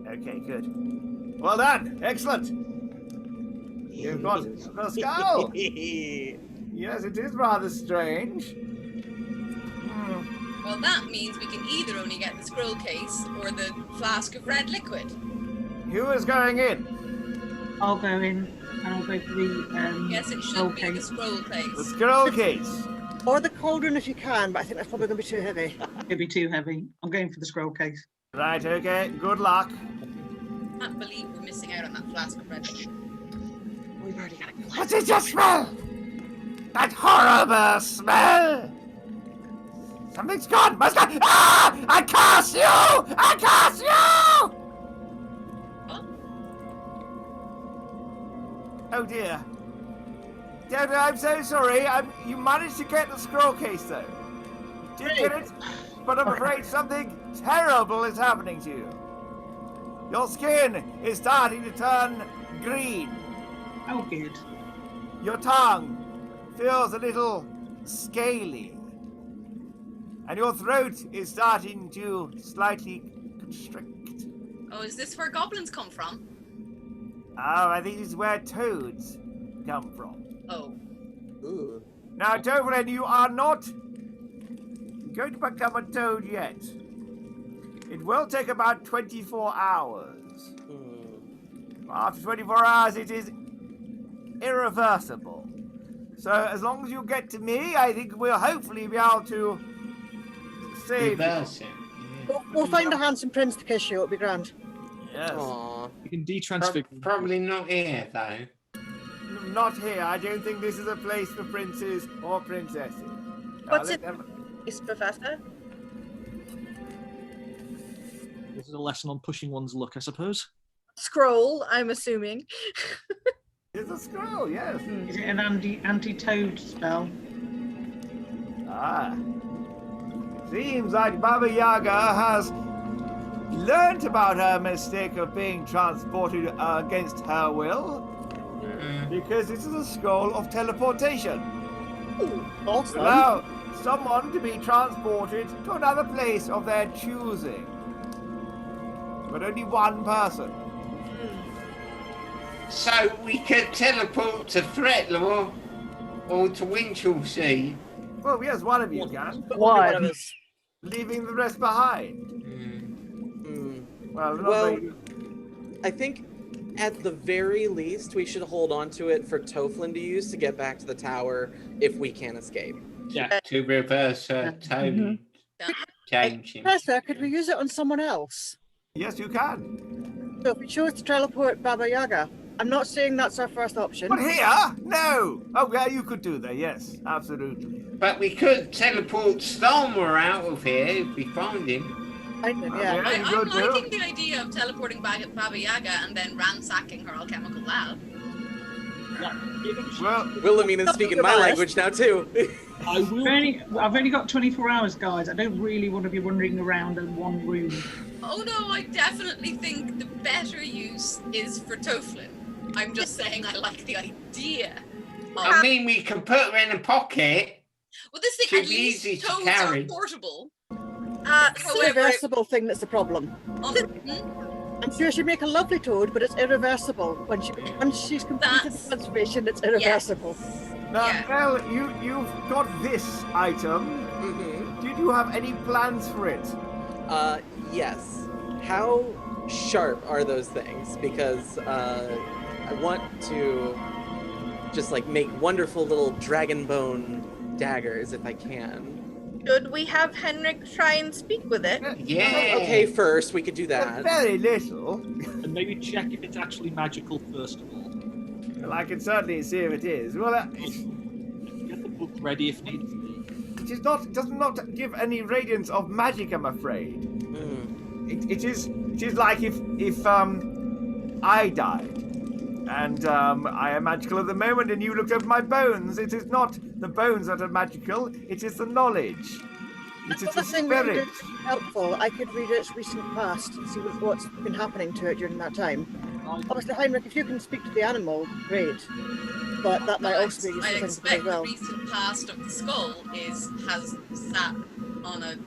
Okay, good. Well done, excellent. You've got the skull. Yes, it is rather strange. Well, that means we can either only get the scroll case or the flask of red liquid. Who is going in? I'll go in and I'll go for the Yes, it scroll should be the case. scroll The case. scroll case. Or the cauldron if you can, but I think that's probably going to be too heavy. It'd be too heavy. I'm going for the scroll case. Right, okay, good luck. I can't believe we're missing out on that flask of red liquid. We've already got a glass. What did you smell? That horrible smell! Something's gone! Must go! Ah! I curse you! I curse you! Oh dear. Dad, I'm so sorry. You managed to get the scroll case though. You did get it, but I'm afraid something terrible is happening to you. Your skin is starting to turn green. Oh, good. Your tongue feels a little scaly. And your throat is starting to slightly constrict. Oh, is this where goblins come from? Oh, I think this is where toads come from. Oh. Ooh. Now, Toverland, you are not going to become a toad yet. It will take about 24 hours. After 24 hours, it is irreversible. So as long as you get to me, I think we'll hopefully be able to save you. We'll find a handsome prince to kiss you. It'll be grand. Yes. You can detransfigure. Probably not here, though. Not here. I don't think this is a place for princes or princesses. What's it, Professor? This is a lesson on pushing one's luck, I suppose. Scroll, I'm assuming. It's a scroll, yes. Is it an anti-toad spell? Ah. It seems like Baba Yaga has learnt about her mistake of being transported against her will. Because this is a scroll of teleportation. Awesome. Allow someone to be transported to another place of their choosing. But only one person. So we could teleport to Threatlaw or to Winchelsea. Well, yes, one of you can. One of us. Leaving the rest behind. Well, I think at the very least we should hold on to it for Toflin to use to get back to the tower if we can escape. Yeah. To reverse Toad. Change him. Professor, could we use it on someone else? Yes, you can. So if we chose to teleport Baba Yaga, I'm not saying that's our first option. But here? No! Oh, yeah, you could do that, yes, absolutely. But we could teleport Stormer out of here if we find him. Yeah. I'm liking the idea of teleporting Baba Yaga and then ransacking her alchemical lab. Well, Wilhelmina's speaking my language now too. I've only got 24 hours, guys. I don't really want to be wandering around in one room. Oh no, I definitely think the better use is for Toflin. I'm just saying I like the idea. I mean, we can put her in a pocket. Well, this thing, Should at be least easy to toads carry. are portable. It's the irreversible thing that's the problem. I'm sure she'd make a lovely toad, but it's irreversible. Once she's completed the transformation, it's irreversible. Now, Mel, you've got this item. Did you have any plans for it? Yes. How sharp are those things? Because I want to just like make wonderful little dragon bone daggers if I can. Should we have Henrik try and speak with it? Yeah. Okay, first we could do that. Very little. And maybe check if it's actually magical first of all. Well, I can certainly see if it is. Well, Get the book ready if needed. it does not give any radiance of magic, I'm afraid. It is like if I died and I am magical at the moment and you looked over my bones. It is not the bones that are magical, it is the knowledge. It is the spirit. Helpful. I could read its recent past and see what's been happening to it during that time. Obviously, Heinrich, if you can speak to the animal, great. But that might also be I useful expect as well. the recent past of the skull has sat on a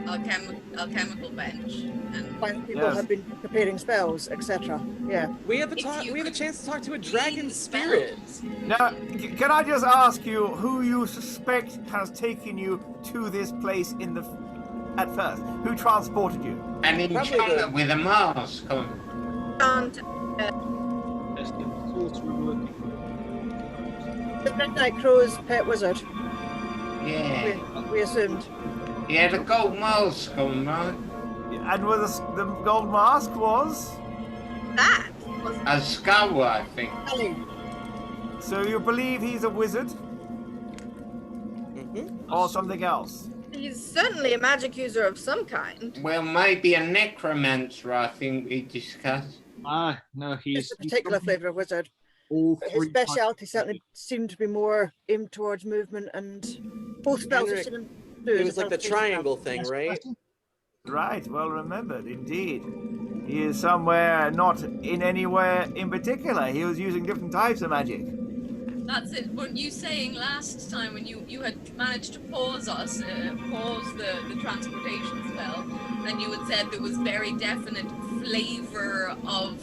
alchemical bench. And When people have been preparing spells, etc. Yeah. We have a chance to talk to a dragon spirit. Now, can I just ask you who you suspect has taken you to this place at first? Who transported you? An enchanter with a mask on. The Midnight Crow's pet wizard. Yeah. We assumed. He had a gold mask on, right? And the gold mask was? That a skull, I think. So you believe he's a wizard? Or something else? He's certainly a magic user of some kind. Well, maybe a necromancer, I think we discussed. No, he's a particular flavour of wizard. His speciality certainly seemed to be more aimed towards movement and both spells are similar. It was like the triangle thing, right? Right, well remembered, indeed. He is somewhere not in anywhere in particular. He was using different types of magic. That's it. Weren't you saying last time when you had managed to pause the transportation spell, and you had said there was very definite flavour of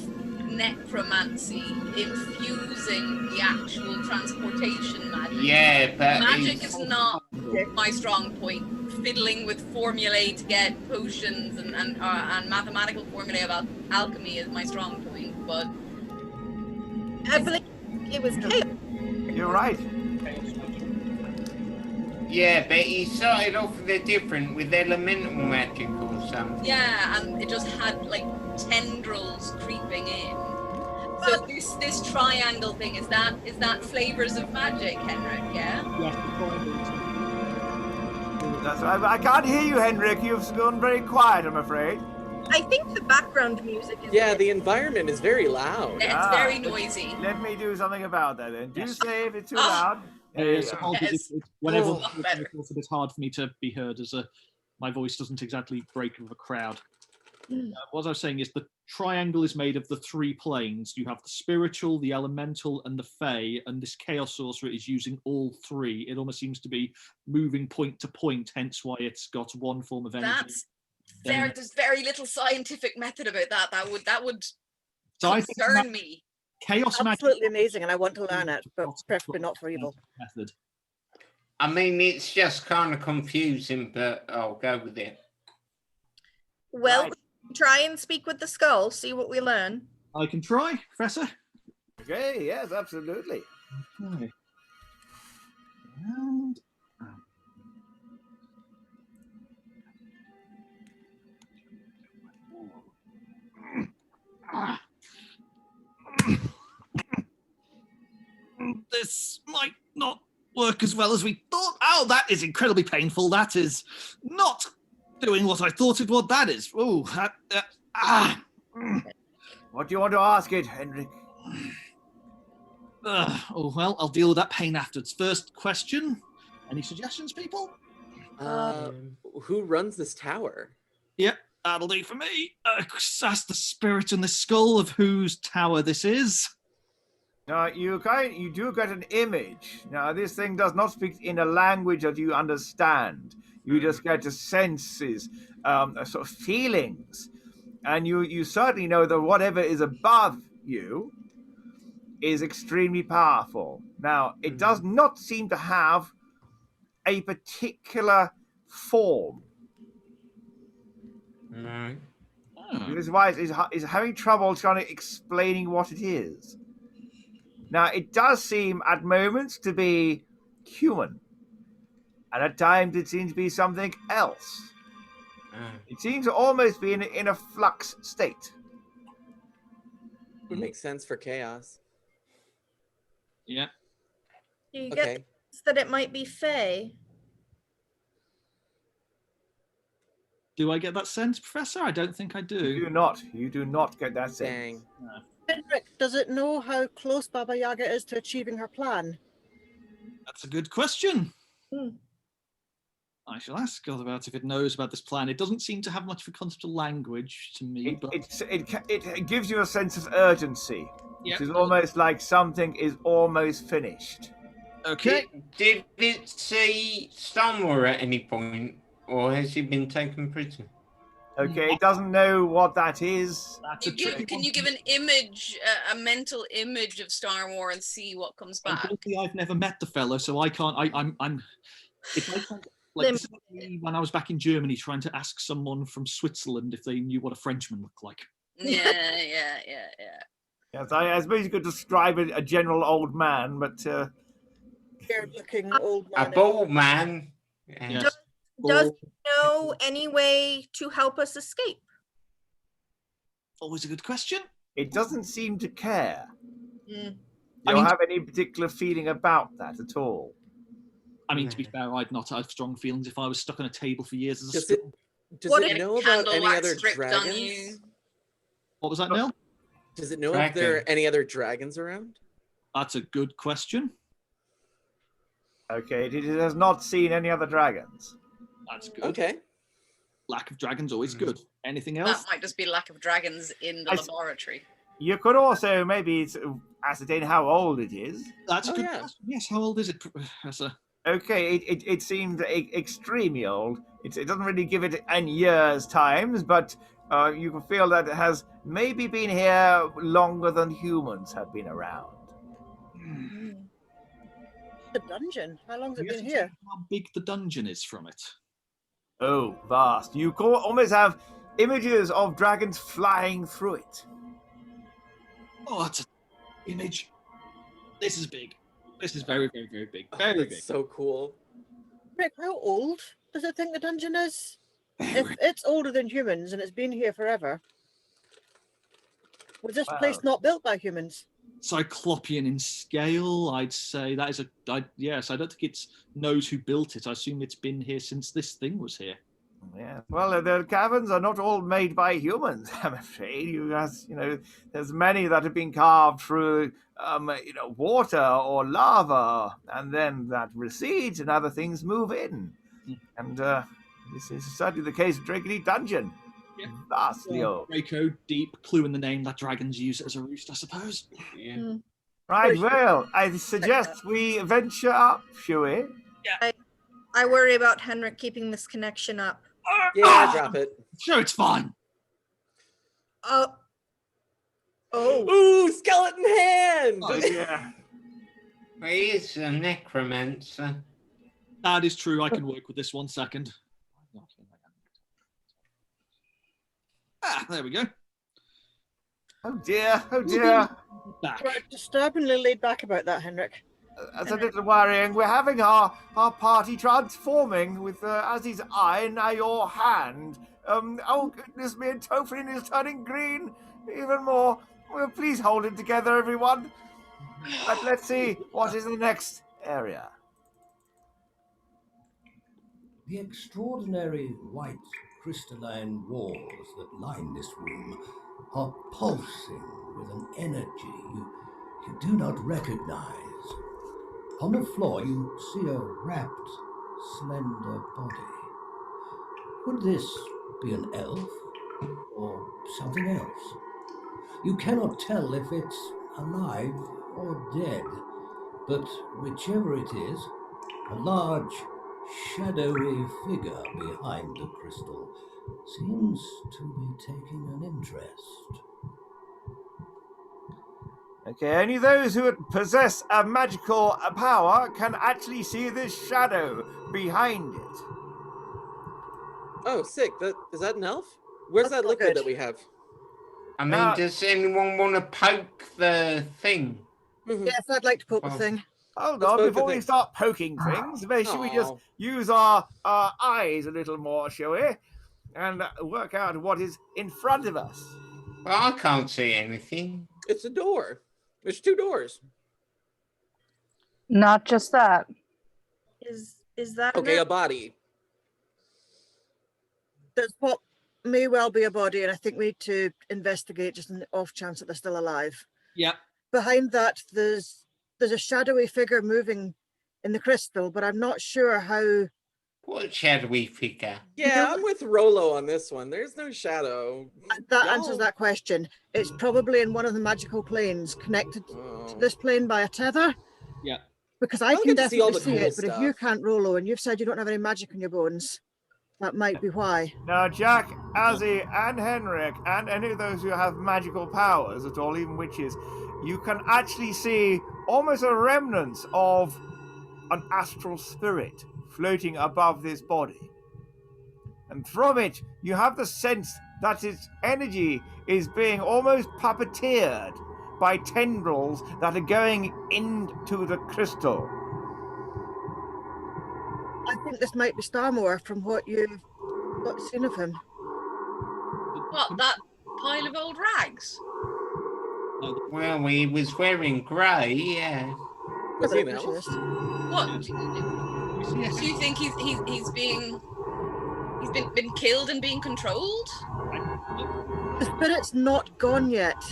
necromancy infusing the actual transportation magic. Yeah, but magic is not my strong point. Fiddling with formulae to get potions and mathematical formulae about alchemy is my strong point. But I believe it was chaos. You're right. Yeah, but he started off with a different, with elemental magic or something. yeah, and it just had like tendrils creeping in. So this triangle thing is that flavors of magic, Henrik? Yeah. Yes, the triangles. That's right. I can't hear you, Henrik. You've gone very quiet, I'm afraid. I think the background music is. Yeah, the environment is very loud. It's very noisy. Let me do something about that then. Do Yes. say if it's too loud. Yes, apologies. Whenever Oh, better. it's a bit hard for me to be heard, as my voice doesn't exactly break with a crowd. What I was saying is the triangle is made of the 3 planes. You have the spiritual, the elemental, and the fey, and this chaos sorcerer is using all 3. It almost seems to be moving point to point, hence why it's got one form of energy. There's very little scientific method about that. That would So I think concern me. chaos magic Absolutely amazing, and I want to learn it, but preferably not for evil. method. I mean, it's just kind of confusing, but I'll go with it. Well, Right. try and speak with the skull. See what we learn. I can try, Professor. Okay, yes, absolutely. Okay. And this might not work as well as we thought. Oh, that is incredibly painful. That is not doing what I thought it would. That is. Oh, What do you want to ask it, Henrik? Oh, well, I'll deal with that pain afterwards. First question. Any suggestions, people? Who runs this tower? Yep, that'll do for me. Ask the spirit in the skull of whose tower this is. Now, you do get an image. Now, this thing does not speak in a language that you understand. You just get the senses, sort of feelings. And you certainly know that whatever is above you is extremely powerful. Now, it does not seem to have a particular form. Right. This is why it's having trouble trying to explaining what it is. Now, it does seem at moments to be human, and at times it seems to be something else. It seems to almost be in a flux state. Would make sense for chaos. Yeah. Do you Okay. get the sense that it might be Fae? Do I get that sense, Professor? I don't think I do. You do not. You do not get that sense. Dang. Henrik, does it know how close Baba Yaga is to achieving her plan? That's a good question. Hmm. I shall ask God about if it knows about this plan. It doesn't seem to have much of a concept of language to me, but It gives you a sense of urgency. Yep. It is almost like something is almost finished. okay. Did it see Stonewall at any point, or has he been taken prisoner? Okay, it doesn't know what that is. That's a You give, tricky can one. you give an image, a mental image of Star Wars and see what comes back? Unfortunately, I've never met the fellow, so I can't. I'm. If I can't, like this is like me when I was back in Germany trying to ask someone from Switzerland if they knew what a Frenchman looked like. Yeah. Yes, I suppose you could describe a general old man, but Scared-looking old A man. bald man. Yes. Does Or- it know any way to help us escape? Always a good question. it doesn't seem to care. Mm. You I don't mean- have any particular feeling about that at all. I mean, to be fair, I'd not have strong feelings if I was stuck on a table for years as a Does student. Does What it if know about candle any wax other dripped on dragons? you? What was that, Neil? Does it know if there are any other dragons around? That's a good question. Okay, it has not seen any other dragons. That's good. Okay. Lack of dragons always good. Anything That else? might just be lack of dragons in the I- laboratory. You could also maybe ascertain how old it is. That's a Oh, good yeah. question. Yes, how old is it, Professor? Okay, it seems extremely old. It doesn't really give it in years times, but you can feel that it has maybe been here longer than humans have been around. The dungeon? How long's it Yes, been it's here? how big the dungeon is from it. Oh, vast. You almost have images of dragons flying through it. Oh, it's an image. This is big. This is very, very, very big. Very That's big. so cool. Rick, how old does it think the dungeon is? If it's older than humans and it's been here forever, was this place not built by humans? Cyclopean in scale, I'd say that is yes. I don't think it knows who built it. I assume it's been here since this thing was here. Yeah. Well, the caverns are not all made by humans, I'm afraid. There's many that have been carved through, water or lava, and then that recedes and other things move in. And this is certainly the case of Drakery Dungeon. Yeah. Vastly old. Draco, deep clue in the name that dragons use it as a roost, I suppose. Yeah. Right, well, I suggest we venture up, shall we? Yeah. I worry about Henrik keeping this connection up. Yeah, drop it. Sure, it's fine. Oh. Ooh, skeleton hand! Oh, yeah. He is a necromancer. That is true. I can work with this 1 second. Ah, there we go. Oh dear, oh dear. Back. Right, disturbingly laid back about that, Henrik. That's a little worrying. We're having our party transforming with Azzy's eye and now your hand. Oh goodness me, and Tofrin is turning green even more. Well, please hold it together, everyone. But let's see what is the next area. The extraordinary white crystalline walls that line this room are pulsing with an energy you do not recognize. On the floor you see a wrapped, slender body. Could this be an elf or something else? You cannot tell if it's alive or dead, but whichever it is, a large, shadowy figure behind the crystal seems to be taking an interest. Okay, only those who possess a magical power can actually see this shadow behind it. Oh, sick. Is that an elf? Where's that liquid that we have? I mean, does anyone want to poke the thing? Yes, I'd like to poke the thing. Hold on, before we start poking things, maybe should we just use our eyes a little more, shall we? And work out what is in front of us. Well, I can't see anything. It's a door. There's two doors. Not just that. Is that okay? A body. There's what may well be a body, and I think we need to investigate just on the off chance that they're still alive. Yeah. Behind that, there's a shadowy figure moving in the crystal, but I'm not sure how. What shadowy figure? Yeah, I'm with Rolo on this one. There's no shadow. That answers that question. It's probably in one of the magical planes connected to this plane by a tether. Yeah. Because I can definitely see it, but stuff. if you can't, Rolo, and you've said you don't have any magic in your bones, that might be why. Now, Jack, Azzy, and Henrik, and any of those who have magical powers at all, even witches, you can actually see almost a remnant of an astral spirit floating above this body. And from it, you have the sense that its energy is being almost puppeteered by tendrils that are going into the crystal. I think this might be Starmore from what you've seen of him. What, that pile of old rags? Well, he was wearing grey, yeah. Was he an elf? What? Do you think he's been killed and being controlled? The spirit's not gone yet.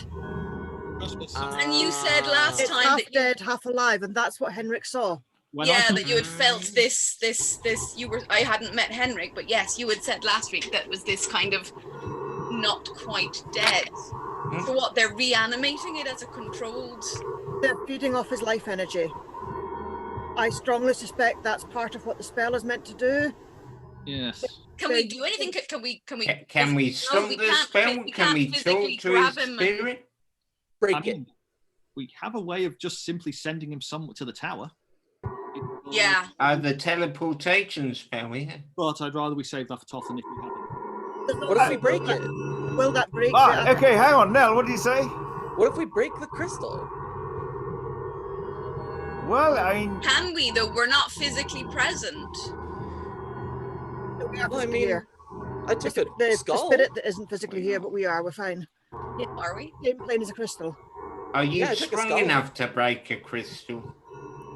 And you said last it's time half that dead, half alive, and that's what Henrik saw. that you had felt this. I hadn't met Henrik, but yes, you had said last week that was this kind of not quite dead. So what? They're reanimating it as a controlled. They're feeding off his life energy. I strongly suspect that's part of what the spell is meant to do. Yes. Can we do anything? Can we stop the spell? Can we talk to his spirit? Break it. We have a way of just simply sending him somewhere to the tower. Yeah. The teleportation spell, yeah. But I'd rather we save that for Toth, and if we haven't. What if we break it? Will that break? Okay, hang on, Nell. What do you say? What if we break the crystal? Well, I mean, Can we though? We're not physically present. Well, I mean, I took a The skull. spirit that isn't physically here, but we are. We're fine. Yeah, are we? Same plane as a crystal. Are you Yeah, I took a strong skull. enough to break a crystal?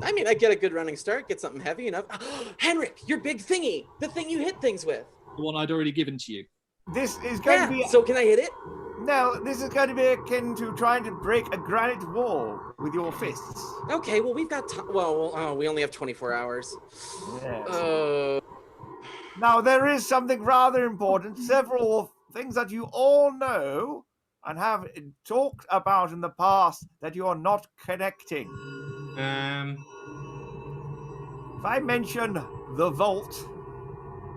I mean, I get a good running start, get something heavy enough. Henrik, your big thingy, the thing you hit things with. The one I'd already given to you. this is going to be. So can I hit it? Nell, this is going to be akin to trying to break a granite wall with your fists. Okay, well, we've got time. Well, we only have 24 hours. Yes. Now, there is something rather important. Several things that you all know and have talked about in the past that you are not connecting. If I mention the vault.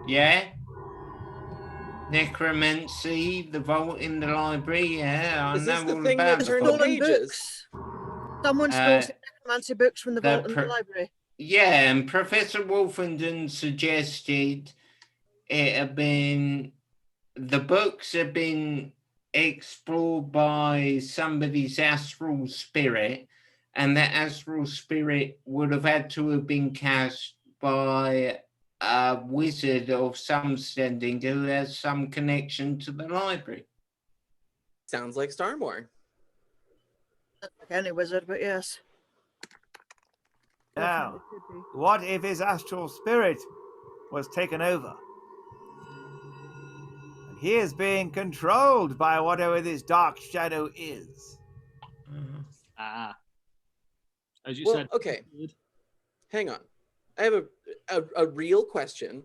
Yeah. Necromancy, the vault in the library, yeah. I Is this know the all thing about that the turned vault. the pages? Someone stole some necromancy books from the vault in the library. Yeah, and Professor Wolfenden suggested the books have been explored by somebody's astral spirit, and that astral spirit would have had to have been cast by a wizard of some standing who has some connection to the library. Sounds like Starmore. Not like any wizard, but yes. Now, what if his astral spirit was taken over? And he is being controlled by whatever this dark shadow is. As you Well, said. okay. Hang on. I have a real question,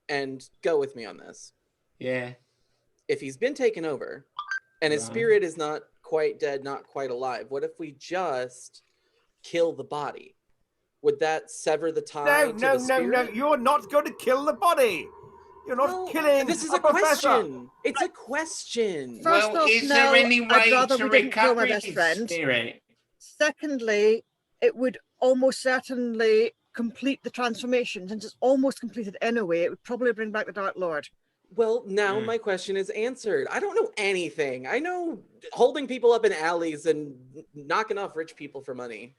and go with me on this. Yeah. If he's been taken over, and his spirit is not quite dead, not quite alive, what if we just kill the body? Would that sever the tie to the spirit? No. You're not going to kill the body. You're not killing This is a a professor. question. It's a question. First Well, off, is Nell, there any I'd way rather to we didn't kill my recover best his friend. spirit? Secondly, it would almost certainly complete the transformation. Since it's almost completed anyway, it would probably bring back the Dark Lord. Well, now my question is answered. I don't know anything. I know holding people up in alleys and knocking off rich people for money.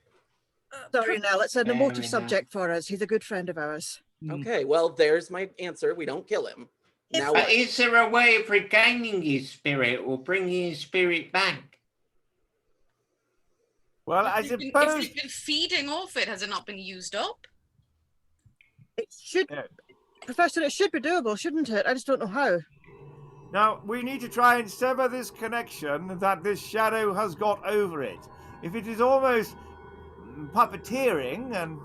Sorry, Nell, it's an Fair emotive enough. subject for us. He's a good friend of ours. Okay, well, there's my answer. We don't kill him. Now But what? is there a way of regaining his spirit or bringing his spirit back? Well, I If you've suppose been feeding off it, has it not been used up? It should, Professor, it should be doable, shouldn't it? I just don't know how. now we need to try and sever this connection that this shadow has got over it. If it is almost puppeteering and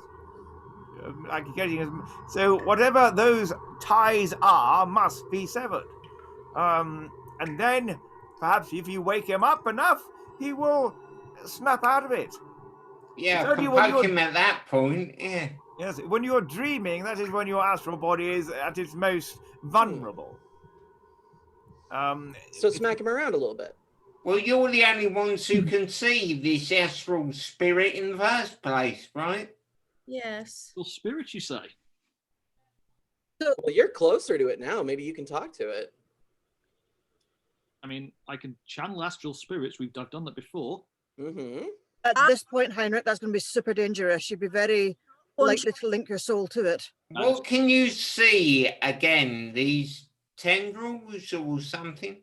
like getting so whatever those ties are must be severed. And then perhaps if you wake him up enough, he will snap out of it. Yeah, It's I only can when poke him at that point, yeah. Yes, when you're dreaming, that is when your astral body is at its most vulnerable. So smack him around a little bit. Well, you're the only ones who can see this astral spirit in the first place, right? Yes. Well, spirit, you say? Well, you're closer to it now. Maybe you can talk to it. I mean, I can channel astral spirits. I've done that before. Mm-hmm. At this point, Heinrich, that's going to be super dangerous. You'd be very likely to link your soul to it. What can you see again? These tendrils or something?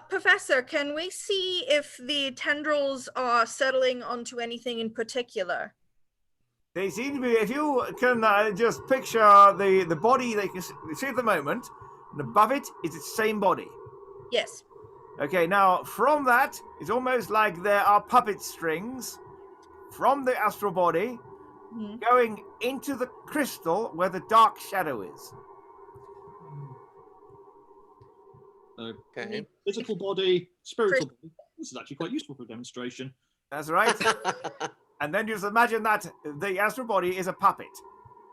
Professor, can we see if the tendrils are settling onto anything in particular? They seem to be, if you can just picture the body they can see at the moment, and above it is its same body. Yes. Okay, now from that, it's almost like there are puppet strings from the astral body going into the crystal where the dark shadow is. Okay. Physical body, spiritual body. This is actually quite useful for a demonstration. That's right. And then just imagine that the astral body is a puppet.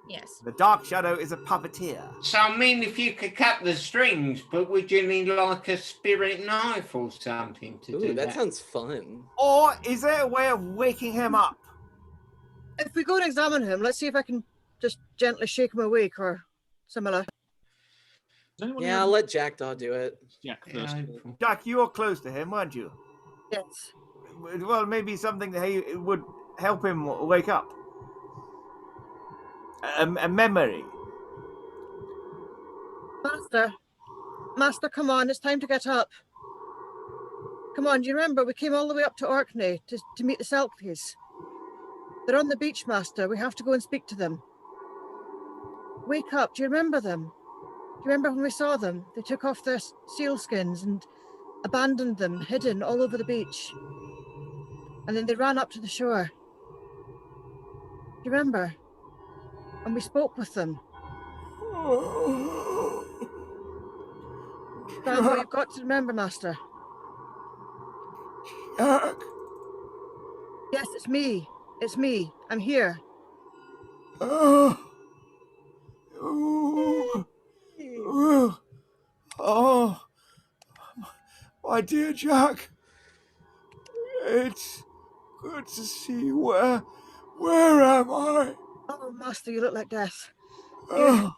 Yes. The dark shadow is a puppeteer. So, I mean, if you could cut the strings, but would you need like a spirit knife or something to do that? That sounds fun. Or is there a way of waking him up? If we go and examine him, let's see if I can just gently shake him awake or similar. Yeah, I'll let Jackdaw do it. Jack first. Jack, you were close to him, weren't you? Yes. Well, maybe something that would help him wake up. A memory. Master, come on, it's time to get up. Come on, do you remember we came all the way up to Orkney to meet the Selkies? They're on the beach, Master. We have to go and speak to them. Wake up, do you remember them? Do you remember when we saw them? They took off their seal skins and abandoned them, hidden all over the beach. And then they ran up to the shore. Do you remember? And we spoke with them. Grandma, you've got to remember, Master. Jack. Yes, it's me. It's me. I'm here. Oh, my dear Jack. It's good to see you. Where am I? Oh, Master, you look like death. Oh,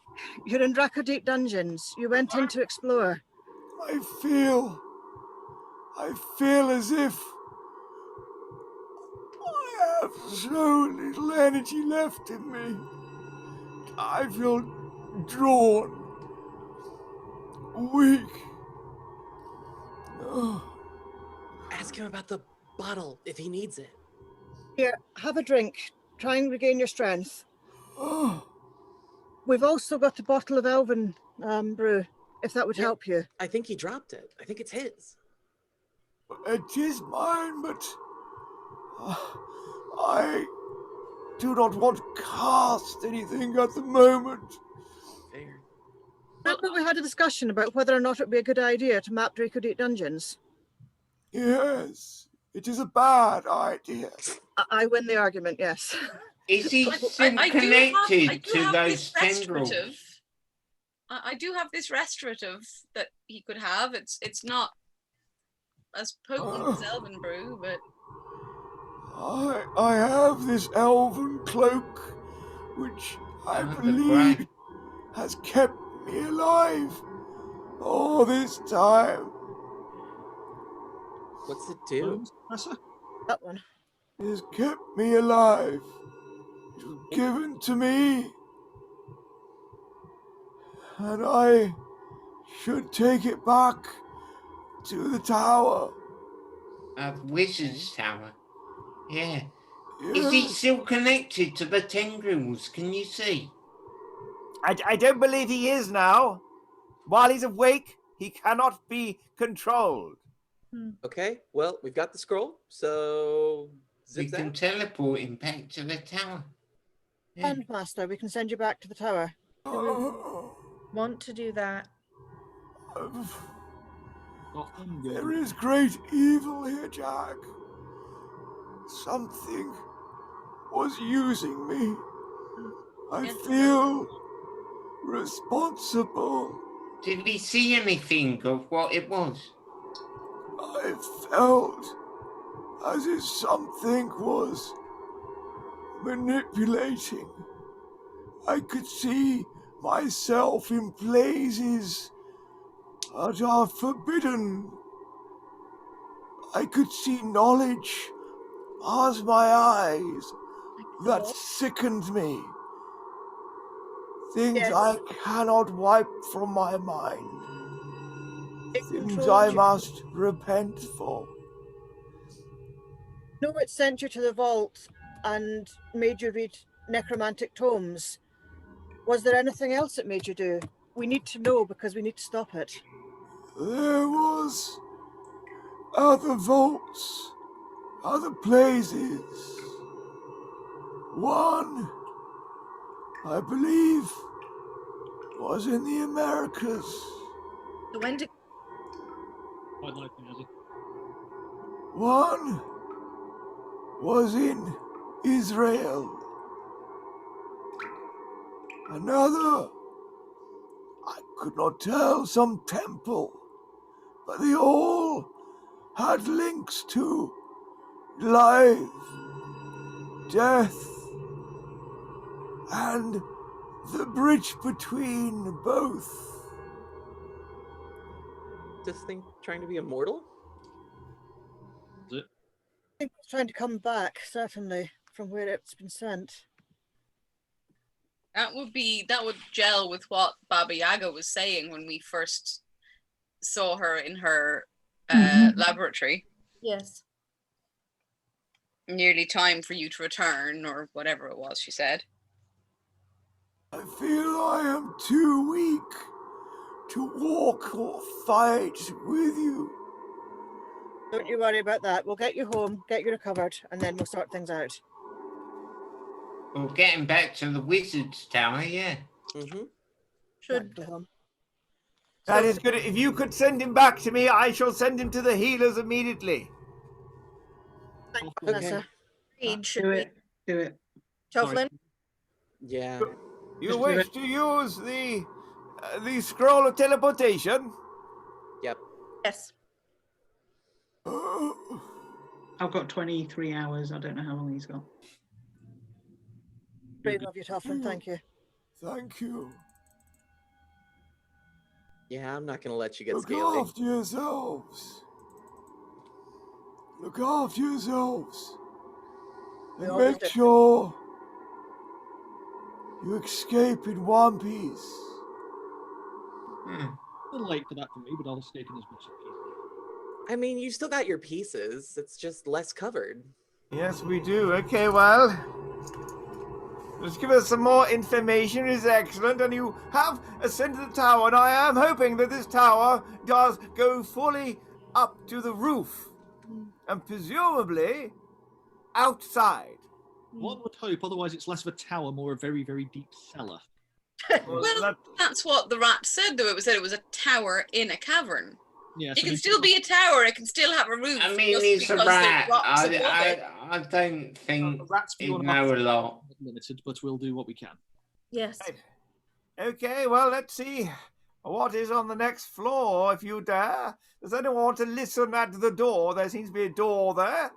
You're in Dracodeep dungeons. You went in to explore. I feel as if I have so little energy left in me. I feel drawn, weak. Oh. Ask him about the bottle if he needs it. Here, have a drink. Try and regain your strength. Oh. We've also got a bottle of Elven brew, if that would help you. I think he dropped it. I think it's his. It is mine, but I do not want to cast anything at the moment. Fair. Remember we had a discussion about whether or not it would be a good idea to map Dracodeep dungeons? Yes, it is a bad idea. I win the argument, yes. Is he still connected to those tendrils? I do have this restorative that he could have. It's not as potent as Elven Brew, but I have this elven cloak, which I believe has kept me alive all this time. What's it do? That one. It has kept me alive. It was given to me. And I should take it back to the tower. Wizard's Tower. Yeah. Is he still connected to the tendrils? Can you see? I don't believe he is now. While he's awake, he cannot be controlled. Okay, well, we've got the scroll, so We can teleport him back to the tower. Yeah. And Master, we can send you back to the tower. Want to do that? There is great evil here, Jack. Something was using me. I feel responsible. Did we see anything of what it was? I felt as if something was manipulating. I could see myself in places that are forbidden. I could see knowledge pass my eyes that sickened me. Things I cannot wipe from my mind. Things I must repent for. No, it sent you to the vault and made you read necromantic tomes. Was there anything else it made you do? We need to know because we need to stop it. There was other vaults, other places. One, I believe, was in the Americas. The Wendigo. Quite likely, has he? One was in Israel. Another, I could not tell, some temple, but they all had links to life, death, and the bridge between both. This thing trying to be immortal? Is it? I think it's trying to come back, certainly, from where it's been sent. That would gel with what Baba Yaga was saying when we first saw her in her laboratory. Yes. Nearly time for you to return, or whatever it was she said. I feel I am too weak to walk or fight with you. Don't you worry about that. We'll get you home, get you recovered, and then we'll sort things out. Well, getting back to the wizard's tower, yeah. Mm-hmm. Should Back to home. That is good. If you could send him back to me, I shall send him to the healers immediately. Thank you, Okay. Professor. read, should Do we? it. Do it. Choflin? Yeah. You Just do wish it. to use the scroll of teleportation? Yep. Yes. I've got 23 hours. I don't know how long he's got. Brave of you, Tofflin. Thank you. Thank you. Yeah, I'm not gonna let you get Look scaly. after yourselves. Look after yourselves. We And always make do. sure you escape in one piece. Hmm. A little late for that for me, but I'll escape in as much as easily. I mean, you still got your pieces. It's just less covered. Yes, we do. Okay, well, just give us some more information is excellent, and you have ascended the tower, and I am hoping that this tower does go fully up to the roof, and presumably outside. One would hope, otherwise it's less of a tower, more a very, very deep cellar. Well, that's what the rat said, though. It was that it was a tower in a cavern. Yeah, It can still be a tower. It can still have a roof. I mean, just he's a because there's rat. rocks above it. I don't think rats he'd know a lot. Limited, but we'll do what we can. Yes. Right. Okay, well, let's see what is on the next floor, if you dare. Does anyone want to listen at the door? There seems to be a door there.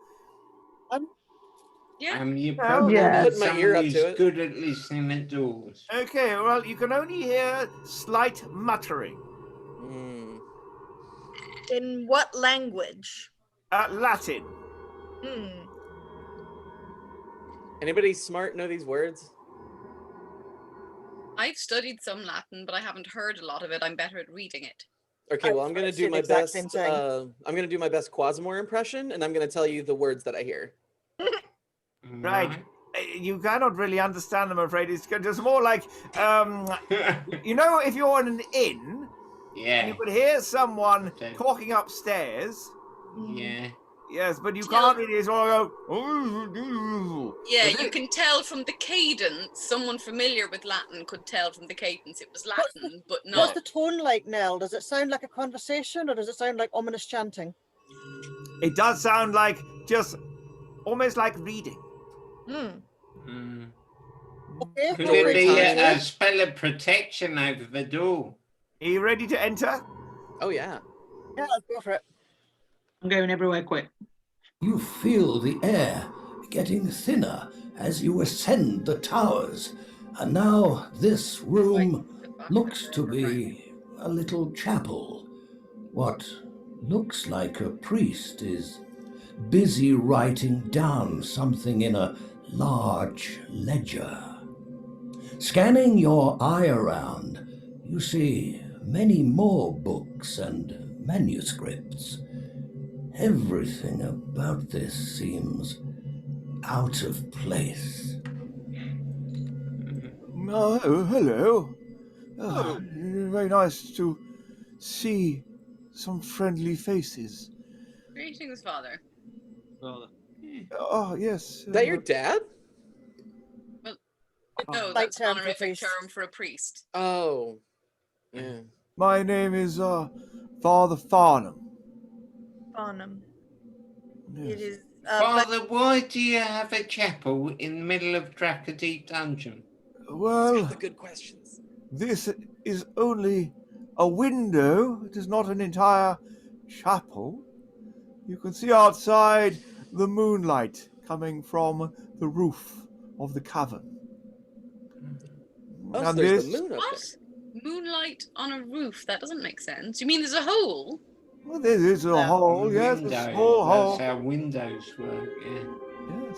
Yeah. You Oh, probably yeah. need Put my someone ear up who's to it. good at listening at doors. Okay, well, you can only hear slight muttering. Hmm. In what language? Latin. Hmm. Anybody smart know these words? I've studied some Latin, but I haven't heard a lot of it. I'm better at reading it. Okay, well, I'm gonna I'd say do the my exact best. same thing. I'm gonna do my best Quasimore impression, and I'm gonna tell you the words that I hear. Right. You cannot really understand them, I'm afraid. It's just more like, you know, if you're in an inn, and Yeah. you could hear someone Okay. talking upstairs. Yeah. Yes, but you Tell- can't really sort of go. Yeah, Is you it? can tell from the cadence. Someone familiar with Latin could tell from the cadence it was Latin, but What's not. the tone like, Nell? Does it sound like a conversation, or does it sound like ominous chanting? It does sound like just almost like reading. Hmm. Hmm. Okay, Could feel it free to be Story use time. a it. spell of protection over the door? Are you ready to enter? Oh yeah. Yeah, let's go for it. I'm going everywhere quick. You feel the air getting thinner as you ascend the towers, and now this room looks to be a little chapel. What looks like a priest is busy writing down something in a large ledger. Scanning your eye around, you see many more books and manuscripts. Everything about this seems out of place. Oh, hello. Oh. Very nice to see some friendly faces. Greetings, Father. Rather. Oh, yes. Is that your dad? No, Light that's an term for honorific priest. term for a priest. Oh. Yeah. My name is Father Farnham. Farnham. Yes. It is. Father, why do you have a chapel in the middle of Drackadeep Dungeon? Well, The good questions. this is only a window. It is not an entire chapel. You can see outside the moonlight coming from the roof of the cavern. Oh, so And there's this, the moon up What? Moonlight on a roof? That doesn't make sense. You mean there's a hole? well, this is a hole, yes, a Window. small That's hole. how windows work. Yeah. Yes.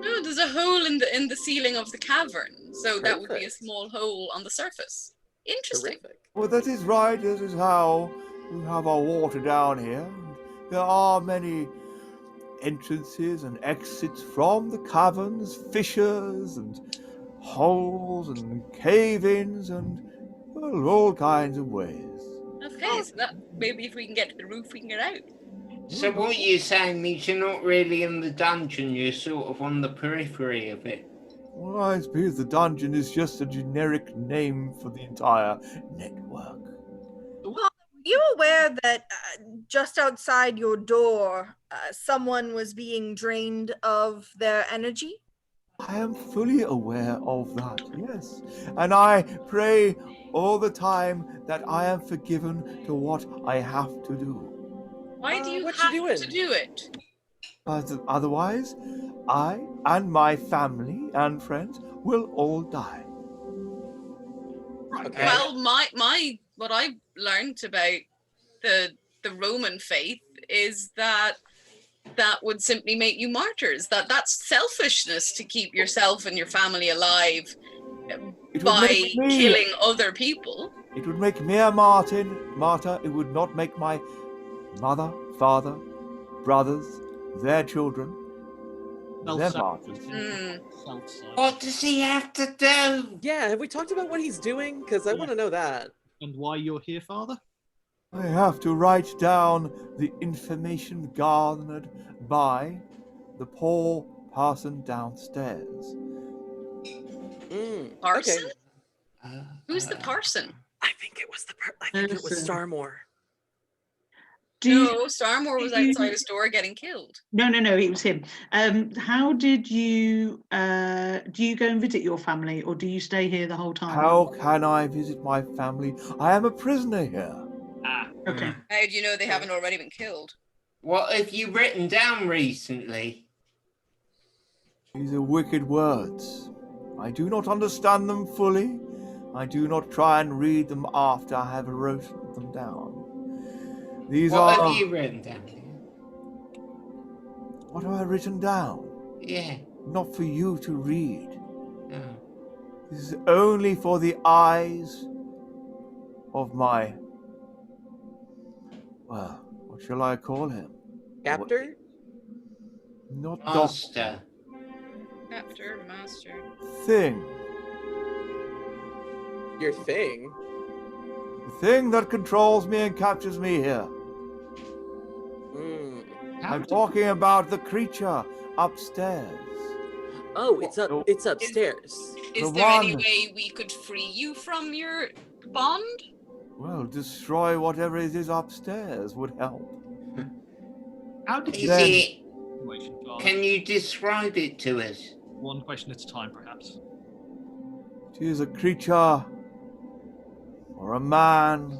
No, there's a hole in the ceiling of the cavern. So that would be a Perfect. small hole on the surface. Interesting. Terrific. Well, that is right. This is how we have our water down here. And there are many entrances and exits from the caverns, fissures and holes and cave-ins and well, all kinds of ways. Okay, so that maybe if we can get to the roof, we can get out. So what you're saying means you're not really in the dungeon, you're sort of on the periphery of it. Well, I suppose the dungeon is just a generic name for the entire network. Are you aware that just outside your door, someone was being drained of their energy? I am fully aware of that, yes. And I pray all the time that I am forgiven to what I have to do. Why do you what have you doing? to do it? But otherwise, I and my family and friends will all die. Okay. Well, my what I learned about the Roman faith is that would simply make you martyrs. That's selfishness to keep yourself and your family alive It would by make me, killing other people. It would make me a martyr. It would not make my mother, father, brothers, their children, their martyrs. What does he have to do? Yeah, have we talked about what he's doing? Because I want to know that. And why you're here, Father? I have to write down the information garnered by the poor person downstairs. Parson? Okay. Who's the parson? I think it was Starmore. No, Starmore was outside his door getting killed. No, it was him. How did you do you go and visit your family, or do you stay here the whole time? How can I visit my family? I am a prisoner here. Okay. How do you know they haven't already been killed? What have you written down recently? These are wicked words. I do not understand them fully. I do not try and read them after I have written them down. These What are... have you written down? What have I written down? Yeah. Not for you to read. No. This is only for the eyes of my... Well, what shall I call him? Captor? Not Master. Captor, master. Thing. Your thing? The thing that controls me and captures me here. I'm talking about the creature upstairs. Oh, it's upstairs. Is there any way we could free you from your bond? Well, destroy whatever it is upstairs would help. How did Is it? Can you describe it to us? One question at a time, perhaps. It is a creature or a man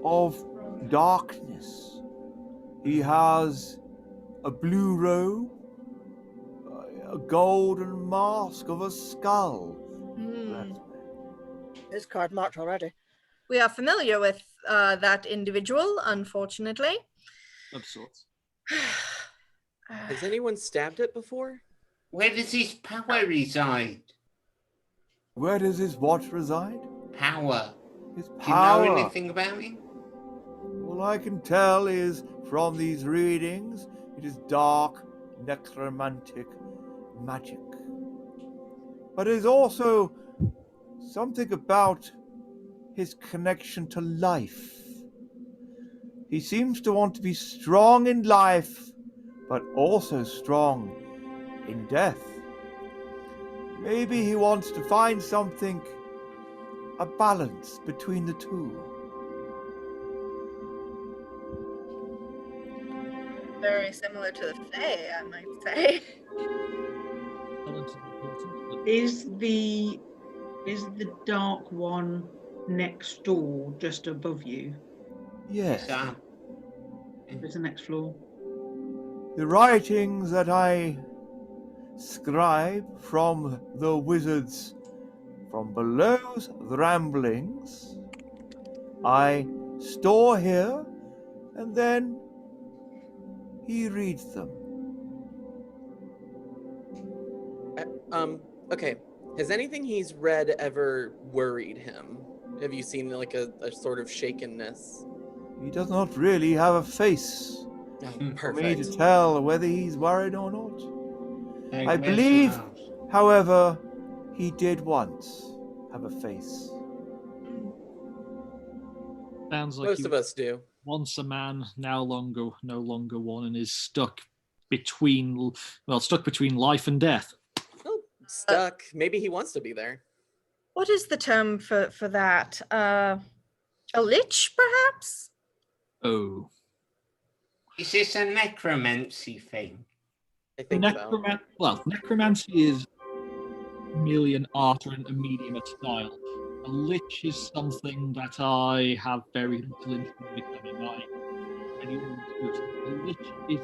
of darkness. He has a blue robe, a golden mask of a skull. His card marked already. We are familiar with that individual, unfortunately. Of sorts. Has anyone stabbed it before? Where does his power reside? Where does his what reside? Power. His Do power. you know anything about him? All I can tell is from these readings, it is dark, necromantic magic. But it is also something about his connection to life. He seems to want to be strong in life, but also strong in death. Maybe he wants to find something, a balance between the two. Very similar to the Fae, I might say. Is the dark one next door just above you? Yes. There's the next floor. The writings that I scribe from the wizards from below's ramblings. I store here, and then he reads them. Okay. Has anything he's read ever worried him? Have you seen like a sort of shakenness? He does not really have a face Oh, for me to perfect. tell whether he's worried or not. I bless believe, Miles. however, he did once have a face. Sounds like Most of us do. once a man, no longer one, and is stuck between life and death. Well, stuck. Maybe he wants to be there. What is the term for that? A lich, perhaps? Oh. Is this a necromancy thing? I think so. Necromancy is merely an art or a medium, a style. A lich is something that I have very little interest in becoming. A lich is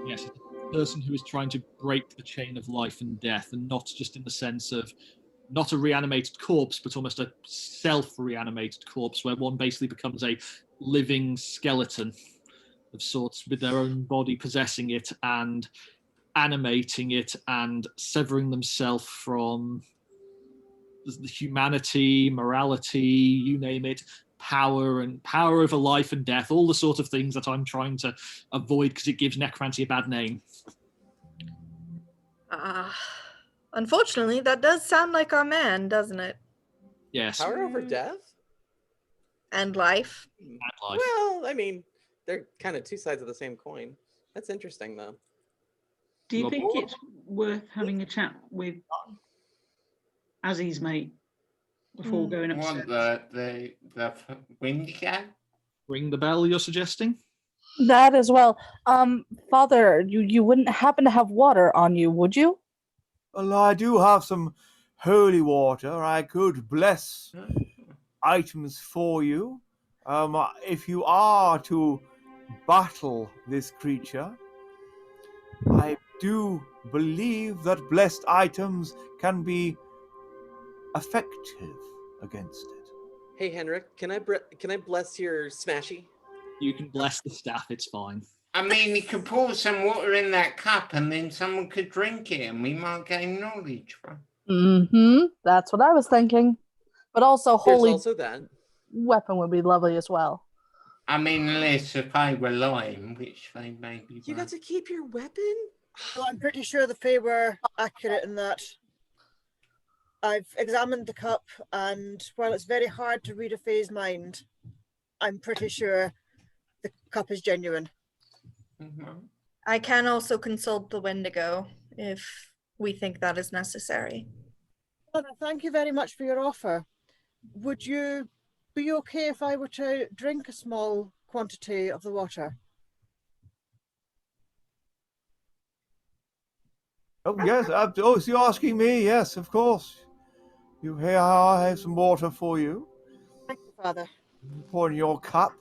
it's a person who is trying to break the chain of life and death, and not just in the sense of not a reanimated corpse, but almost a self-reanimated corpse, where one basically becomes a living skeleton of sorts with their own body possessing it and animating it and severing themselves from the humanity, morality, you name it, power over life and death, all the sort of things that I'm trying to avoid because it gives necromancy a bad name. Unfortunately, that does sound like our man, doesn't it? Yes. Power over death? And life. And life. Well, I mean, they're kind of two sides of the same coin. That's interesting, though. Do you think it's worth having a chat with Azzy's mate before going upstairs? What, the wind guy? Ring the bell, you're suggesting? That as well. Father, you wouldn't happen to have water on you, would you? Well, I do have some holy water. I could bless items for you. If you are to battle this creature, I do believe that blessed items can be effective against it. Hey, Henrik, can I bless your smashy? You can bless the staff, it's fine. I mean, you could pour some water in that cup and then someone could drink it and we might gain knowledge from. Mm-hmm. That's what I was thinking. But also holy There's also that. Weapon would be lovely as well. I mean, unless if I were lying, which they may be. You got to keep your weapon? Well, I'm pretty sure the Fae were accurate in that. I've examined the cup, and while it's very hard to read a Fae's mind, I'm pretty sure the cup is genuine. Mm-hmm. I can also consult the Wendigo if we think that is necessary. Well, thank you very much for your offer. Would you be okay if I were to drink a small quantity of the water? Oh, yes. So you're asking me? Yes, of course. You here? I have some water for you. Thank you, Father. Pour in your cup.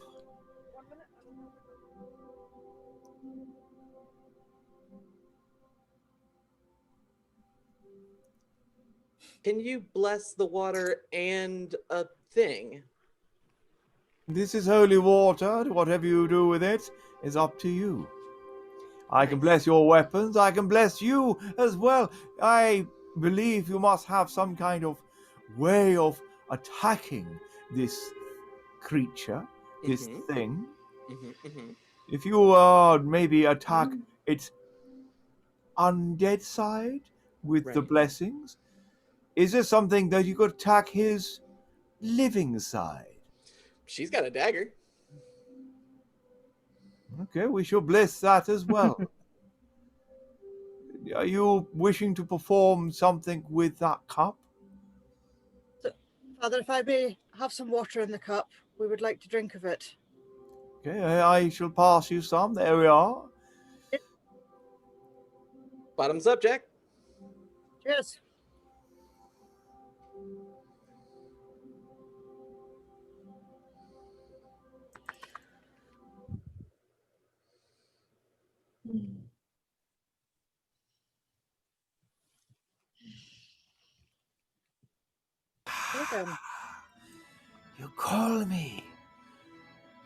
Can you bless the water and a thing? This is holy water. Whatever you do with it is up to you. I can bless your weapons. I can bless you as well. I believe you must have some kind of way of attacking this creature, this thing. If you maybe attack its undead side with the blessings, is there something that you could attack his living side? She's got a dagger. Okay, we shall bless that as well. Are you wishing to perform something with that cup? So, Father, if I may have some water in the cup, we would like to drink of it. Okay, I shall pass you some. There we are. Bottoms up, Jack. Cheers. then? You call me.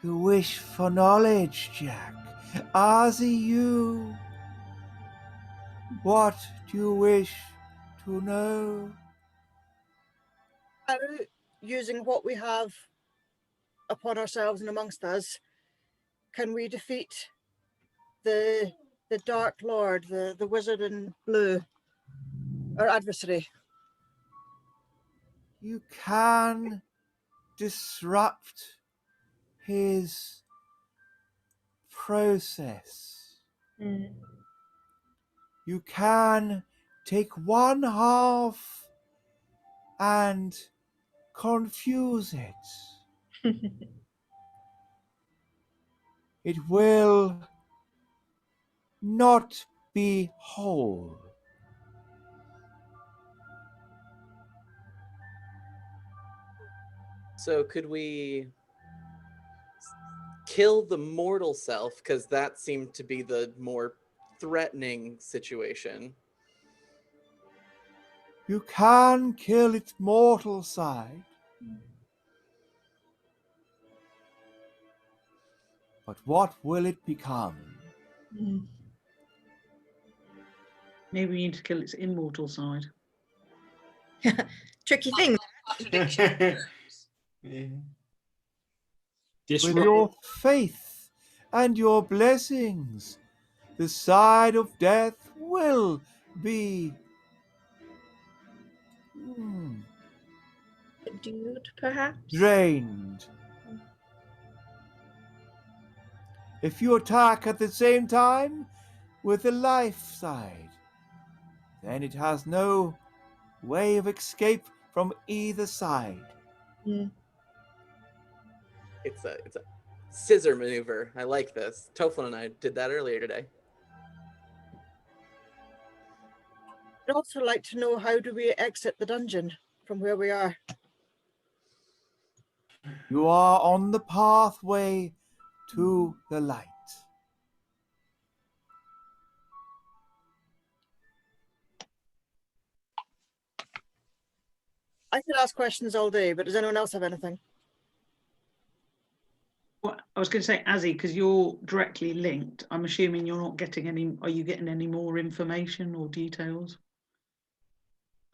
You wish for knowledge, Jack. Ozzy, you. What do you wish to know? How, using what we have upon ourselves and amongst us, can we defeat the Dark Lord, the wizard in blue, our adversary? You can disrupt his process. You can take one half and confuse it. It will not be whole. So could we kill the mortal self? Because that seemed to be the more threatening situation. You can kill its mortal side. But what will it become? Maybe we need to kill its immortal side. Tricky thing. Yeah. With your faith and your blessings, the side of death will be Dude, perhaps? drained. If you attack at the same time with the life side, then it has no way of escape from either side. It's a scissor maneuver. I like this. Toflin and I did that earlier today. I'd also like to know, how do we exit the dungeon from where we are? You are on the pathway to the light. I could ask questions all day, but does anyone else have anything? Well, I was going to say, Azzy, because you're directly linked, I'm assuming you're not getting any. Are you getting any more information or details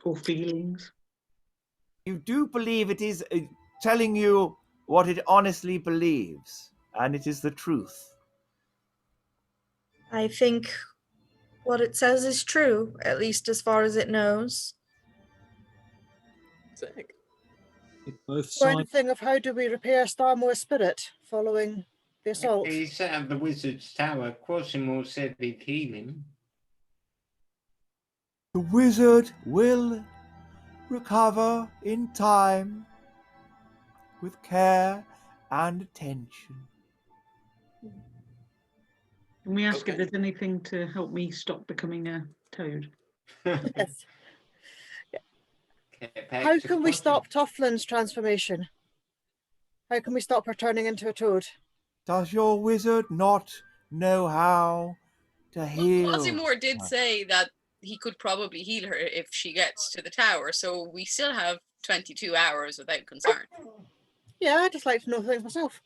or feelings? You do believe it is telling you what it honestly believes, and it is the truth. I think what it says is true, at least as far as it knows. Sick. Both So sides. anything of how do we repair Starmore's spirit following the assault? He set up the wizard's tower. Quasimore said he'd heal him. The wizard will recover in time with care and attention. Can we ask if there's anything to help me stop becoming a toad? Yes. How can we stop Toflin's transformation? How can we stop her turning into a toad? Does your wizard not know how to heal? Quasimore did say that he could probably heal her if she gets to the tower, so we still have 22 hours without concern. Yeah, I'd just like to know things myself.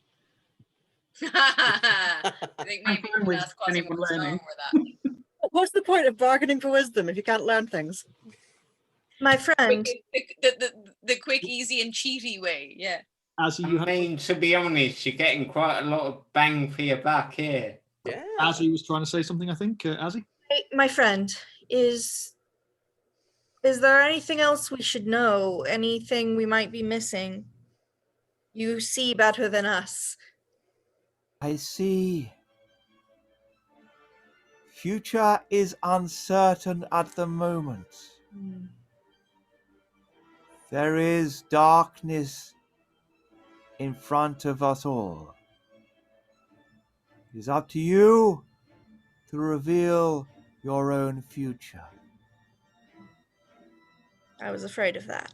I think maybe fine we'll with ask anyone Quasimore learning. for that. What's the point of bargaining for wisdom if you can't learn things? My friend. The quick, easy, and cheaty way, yeah. Azzy, I mean, to be honest, you're getting quite a lot of bang for your buck here. Yeah. Azzy was trying to say something, I think. Azzy? Hey, my friend, is there anything else we should know? Anything we might be missing? You see better than us. I see. Future is uncertain at the moment. There is darkness in front of us all. It is up to you to reveal your own future. I was afraid of that.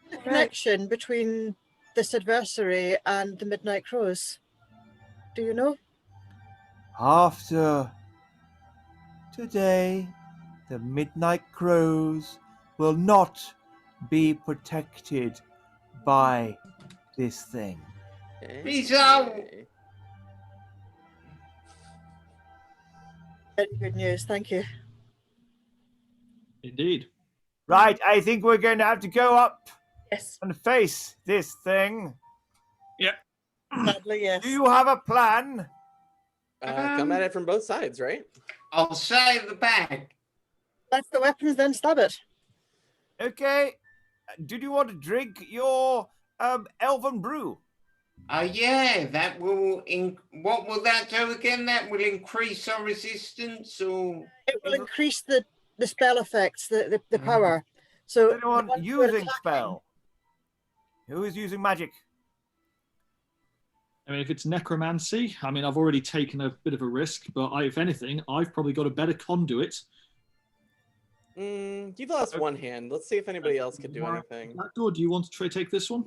The connection between this adversary and the Midnight Crows. Do you know? After today, the Midnight Crows will not be protected by this thing. Peace out. Okay. Very good news. Thank you. Indeed. Right, I think we're going to have to go up Yes. and face this thing. Yeah. Sadly, yes. Do you have a plan? Come at it from both sides, right? I'll save the bag. Let's the weapons, then stab it. Okay. Did you want to drink your elven brew? Yeah, that will. What will that do again? That will increase our resistance, or It will increase the spell effects, the power. So Anyone the ones who are using attacking- spell? Who is using magic? I mean, if it's necromancy, I mean, I've already taken a bit of a risk, but if anything, I've probably got a better conduit. You've lost one hand. Let's see if anybody else could do anything. Or do you want to try take this one?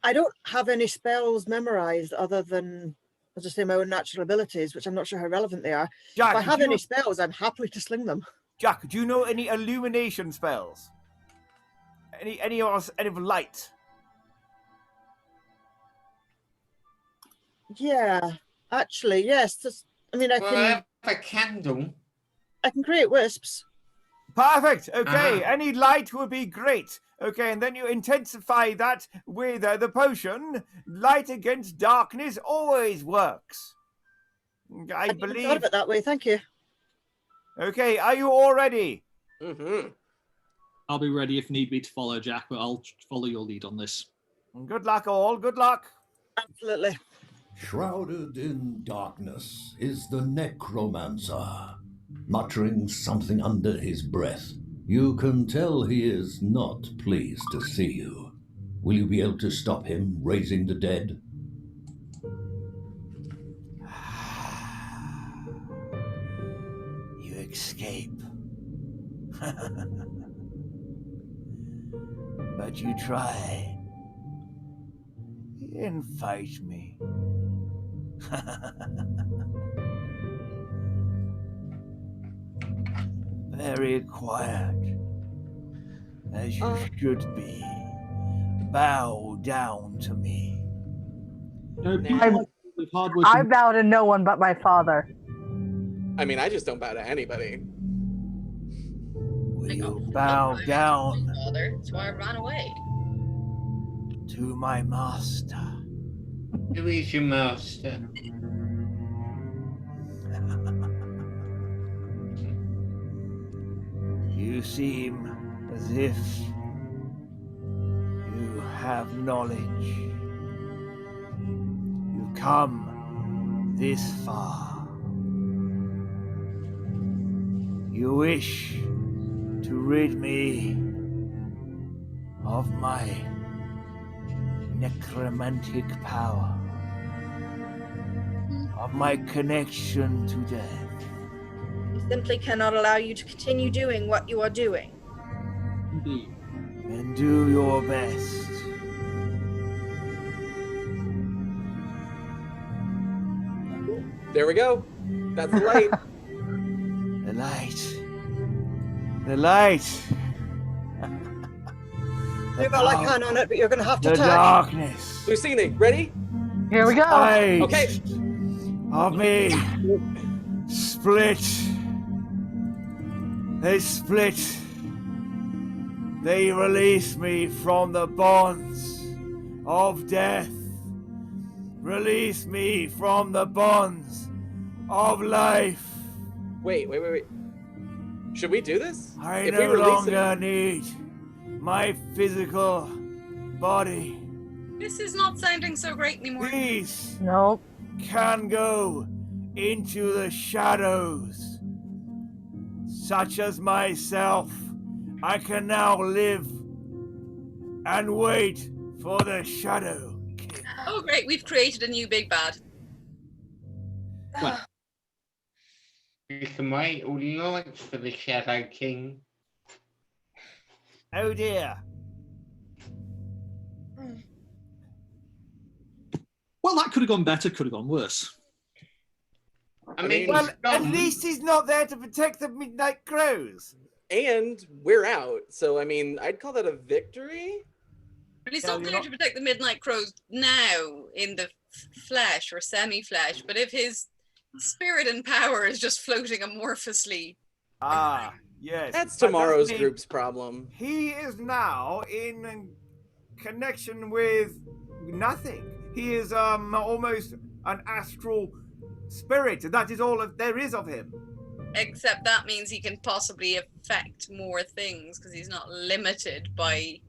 I don't have any spells memorized other than, as I say, my own natural abilities, which I'm not sure how relevant they are. Jack, if I have do any you- spells, I'm happy to sling them. Jack, do you know any illumination spells? Any of light? Yeah, actually, yes. I mean, I well, can have a candle. I can create wisps. Perfect. Okay, Uh-huh. any light would be great. Okay, and then you intensify that with the potion. Light against darkness always works. I Hadn't even thought believe. of it that way. Thank you. Okay, are you all ready? Mm-hmm. I'll be ready if need be to follow Jack, but I'll follow your lead on this. Good luck, all. Good luck. Absolutely. Shrouded in darkness is the necromancer, muttering something under his breath. You can tell he is not pleased to see you. Will you be able to stop him raising the dead? You escape. But you try and fight me. Very quiet, as you should be. Bow down to me. No, people I'm- like with hardworking- I bow to no one but my father. I mean, I just don't bow to anybody. Will you bow down Father, that's why I ran away. to my master? Who is your master? You seem as if you have knowledge. You've come this far. You wish to rid me of my necromantic power, of my connection to death. We simply cannot allow you to continue doing what you are doing. Indeed. And do your best. There we go. That's the light. The light. The light. You've got like hand on it, but you're going to have to The attack. darkness. Lucine, ready? Here we go. Light Okay. of me split. They split. They release me from the bonds of death. Release me from the bonds of life. Wait. Should we do this? I If no we release longer need my physical body. This is not sounding so great anymore. These Nope. can go into the shadows. Such as myself, I can now live and wait for the shadow. Oh, great, we've created a new big bad. Well, You can wait all you like for the Shadow King. Oh dear. well, that could have gone better, could have gone worse. I mean, Well, he's at gone. least he's not there to protect the Midnight Crows. And we're out. So, I mean, I'd call that a victory. But he's Yeah, not you're there not- to protect the Midnight Crows now in the flesh or semi-flesh. But if his spirit and power is just floating amorphously, Ah, yes. That's That does tomorrow's mean group's problem. He is now in connection with nothing. He is almost an astral spirit. That is all there is of him. except that means he can possibly affect more things because he's not limited by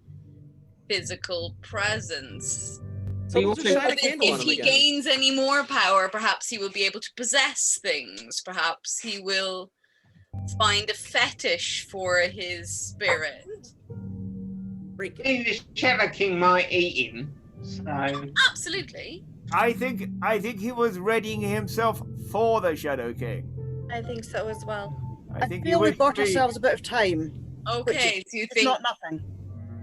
physical presence. So We we'll just also- shine a But then candle on if him he again. gains any more power, perhaps he will be able to possess things. Perhaps he will find a fetish for his spirit. Freaking. The Shadow King might eat him. So Absolutely. I think he was readying himself for the Shadow King. I think so as well. I think he feel we wished bought to be- ourselves a bit of time. Okay, so you It's think not nothing.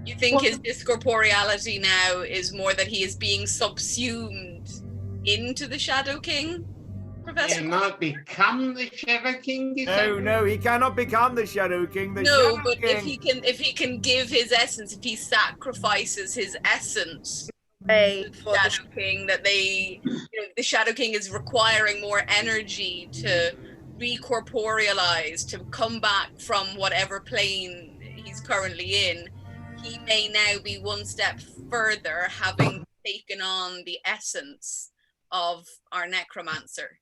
you think his discorporeality now is more that he is being subsumed into the Shadow King, Professor? he might become the Shadow King. Is that- No, he cannot become the Shadow King. The No, Shadow but King... if he can give his essence, if he sacrifices his essence Hey, to the for the Shadow King, that the Shadow King is requiring more energy to recorporealize, to come back from whatever plane he's currently in. He may now be one step further, having taken on the essence of our necromancer.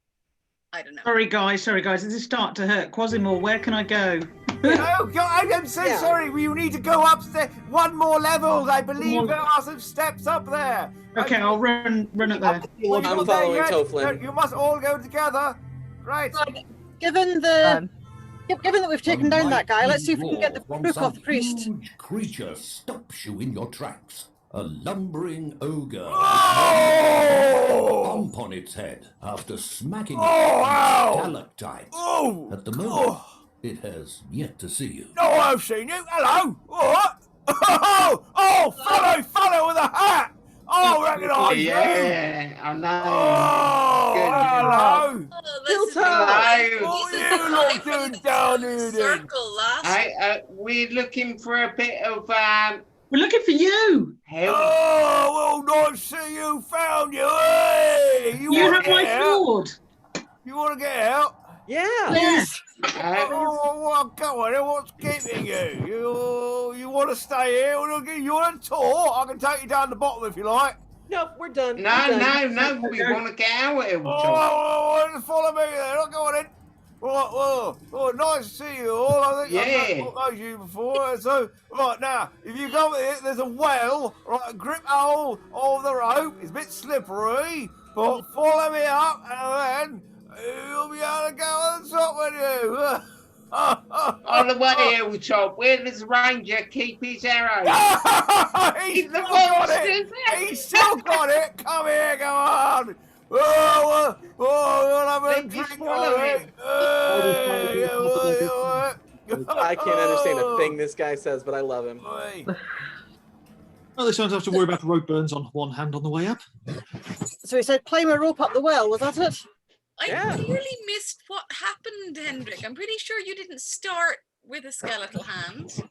I don't know. Sorry, guys. This is starting to hurt. Quasimore, where can I go? Oh God! I'm so Yeah. sorry. We need to go upstairs. One more level. I believe more- there are some steps up there. Okay, I'll run up there. Well, you're I'm not following there yet. Toflin. You must all go together. Right. Given that we've taken down that guy, let's see if we can get the From book some off the priest. huge creature stops you in your tracks. A lumbering ogre Oh! bump on its head after smacking it Oh, with ow! stalactite. Oh! At the moment, it has yet to see you. No, I've seen you. Hello. What? Oh, fellow with a hat. Oh, recognise you. Yeah, I know. Oh, Good. hello. Oh, this is Hello. What This are is you the lot guy from doing the down here then? circle last. We're looking for a bit of We're looking for you. help. Oh, well, nice to see you. Found you. Hey, you You want have to my get out? sword. You want to get out? Yeah. Yes. Well, come on, then what's keeping you? You want to stay here? You want a tour? I can take you down the bottom if you like. Nope, we're done. No, We're done. no, we want to get out of here. Oh, follow me then. I'll go on in. Well, nice to see you all. I think I've not known you before. So, right now, if you come here, there's a well, right, grip hold of the rope. It's a bit slippery, but follow me up, and then you'll be able to go on the top with you. On the way, Hilltop, where does the ranger keep his arrows? He's In the still got it. monsters. He's still got it. Come here, go on. Oh, we'll have a Let me drink swallow of it. I can't understand a thing this guy says, but I love him. Well, they don't have to worry about the rope burns on one hand on the way up. So he said, climb a rope up the well. Was that it? I clearly missed what happened, Hendrik. I'm pretty sure you didn't start with a skeletal hand.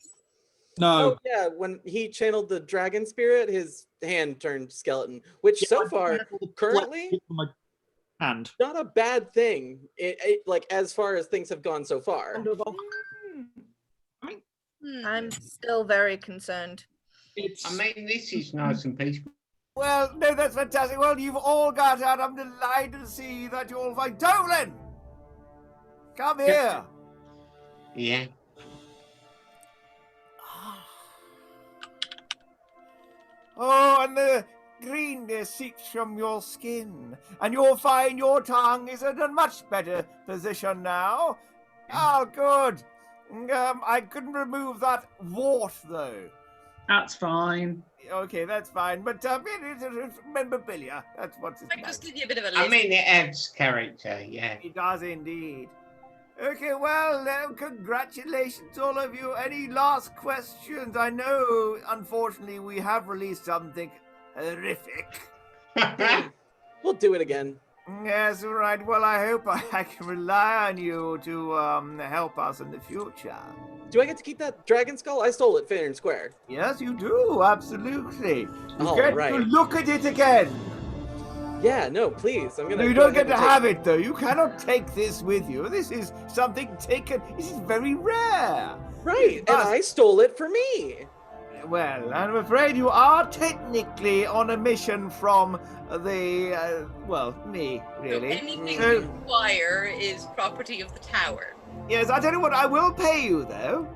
No. Oh yeah, when he channeled the dragon spirit, his hand turned skeleton, which so far, currently, my hand. not a bad thing. Like as far as things have gone so far. I'm still very concerned. I mean, this is nice and peaceful. Well, no, that's fantastic. Well, you've all got out. I'm delighted to see that you're all fine. Dolan! Come here. Yeah. Oh, and the greenness seeps from your skin. And you'll find your tongue is in a much better position now. Oh, good. I couldn't remove that wart, though. That's fine. Okay, that's fine. But it's memorabilia. That's what's I just give you a bit of a list. I mean, it adds character, yeah. It does indeed. Okay, well, congratulations, all of you. Any last questions? I know, unfortunately, we have released something horrific. We'll do it again. Yes, right. Well, I hope I can rely on you to help us in the future. Do I get to keep that dragon skull? I stole it fair and square. Yes, you do. Absolutely. You All get to right. look at it again. Yeah, no, please. I'm gonna. You go don't ahead get to and take have it, though. You cannot take this with you. This is something taken. This is very rare. Right, and I stole it for me. Well, I'm afraid you are technically on a mission from the, me, So really. anything So- you acquire is property of the tower. Yes, I tell you what, I will pay you, though.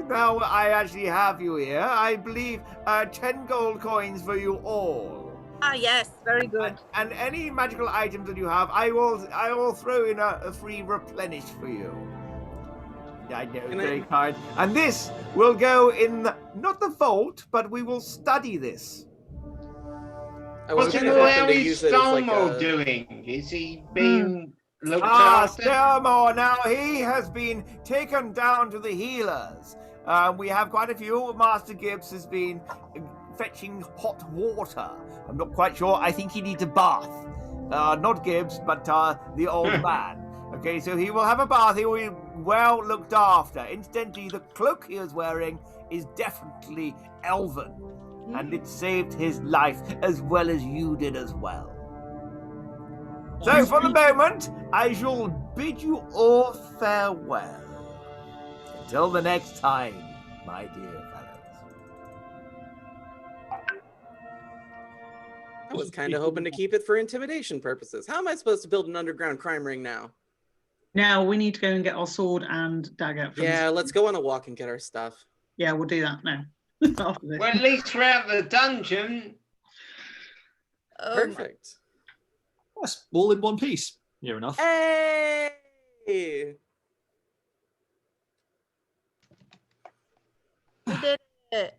Now I actually have you here. I believe 10 gold coins for you all. Ah, yes, very good. And any magical items that you have, I will throw in a free replenish for you. I know, very kind. And this will go in, not the vault, but we will study this. I was What's kind of hoping to Larry use it as like Stomo a... doing? Is he being looked Ah, after? Sturmore, now he has been taken down to the healers. We have quite a few. Master Gibbs has been fetching hot water. I'm not quite sure. I think he needs a bath. Not Gibbs, but the old man. Okay, so he will have a bath. He will be well looked after. Incidentally, the cloak he is wearing is definitely elven. And it saved his life as well as you did as well. So for the moment, I shall bid you all farewell. Until the next time, my dear fellows. I was kind of hoping to keep it for intimidation purposes. How am I supposed to build an underground crime ring now? Now we need to go and get our sword and dagger. Yeah, let's go on a walk and get our stuff. Yeah, we'll do that now. After this. Well, at least we're out of the dungeon. Perfect. Yes, all in one piece. Near enough. Hey! We did it.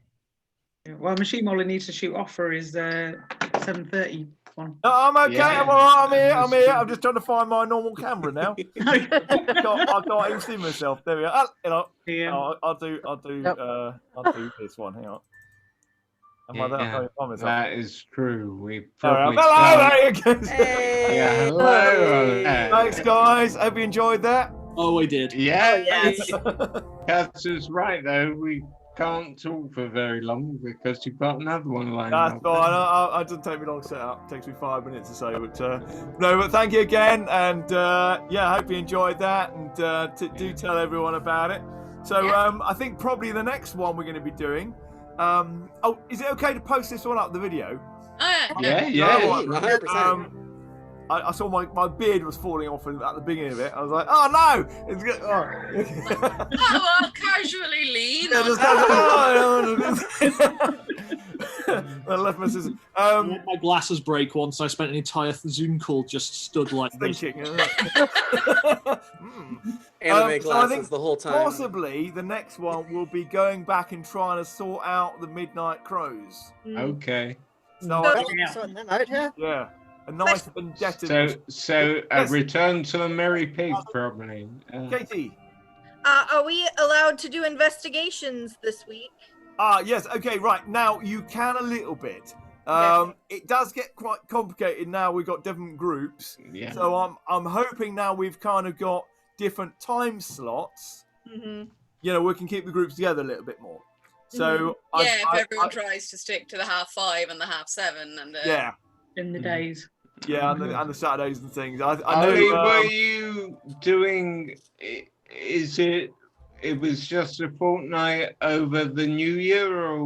Well, Machine Moller needs to shoot off for his 7:30 one. No, I'm okay. Yeah. I'm all right. I'm here. I'm here. I'm just trying to find my normal camera now. I can't even see myself. There we go. I'll do this one. Hang on. Am I there? Yeah, I find myself. that is true. We Hello, probably there you go. Yeah, hello. Thanks, guys. Hope you enjoyed that. Oh, I did. Yeah, Yes. Cass is right though. We can't talk for very long because you've got another one lined That's up. fine. It doesn't take me long to set up. It takes me 5 minutes or so. But thank you again, and I hope you enjoyed that, and do tell everyone about it. So I think probably the next one we're going to be doing. Is it okay to post this one up, the video? Yeah. 100%. I saw my beard was falling off at the beginning of it. I was like, oh no! It's good. All right. I'll casually lean. Yeah, just I left my scissors. My glasses break once. I spent an entire Zoom call just stood like this. Thinking. Anime So I think glasses the whole time. possibly the next one will be going back and trying to sort out the Midnight Crows. Okay. So Sorting them out here. yeah, a nice vendetta. So a Yes. return to the Merry Pig, probably. Katie. Are we allowed to do investigations this week? Yes. Okay. Right now you can a little bit. It does get quite complicated now. We've got different groups. Yeah. So I'm hoping now we've kind of got different time slots. Mm-hmm. You know, we can keep the groups together a little bit more. So Yeah, if everyone tries to stick to the 5:30 and the 7:30 and yeah, In the days. yeah, and the Saturdays and things. I Ollie, know. were you doing? Is it? It was just a fortnight over the New Year, or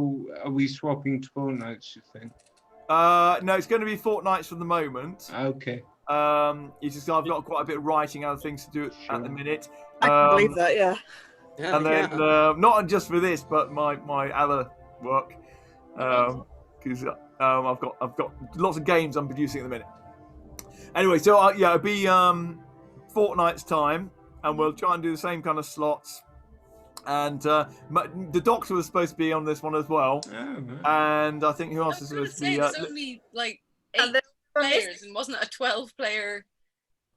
are we swapping to fortnights? You think? No, it's going to be fortnights for the moment. Okay. It's just I've got quite a bit of writing, other things to do at the minute. I can believe that, yeah. And then not just for this, but my other work, because I've got lots of games I'm producing at the minute. Anyway, so it'll be fortnight's time, and we'll try and do the same kind of slots. And the Doctor was supposed to be on this one as well, and I think who else is supposed to be? There's only like 8 players, and wasn't it a 12-player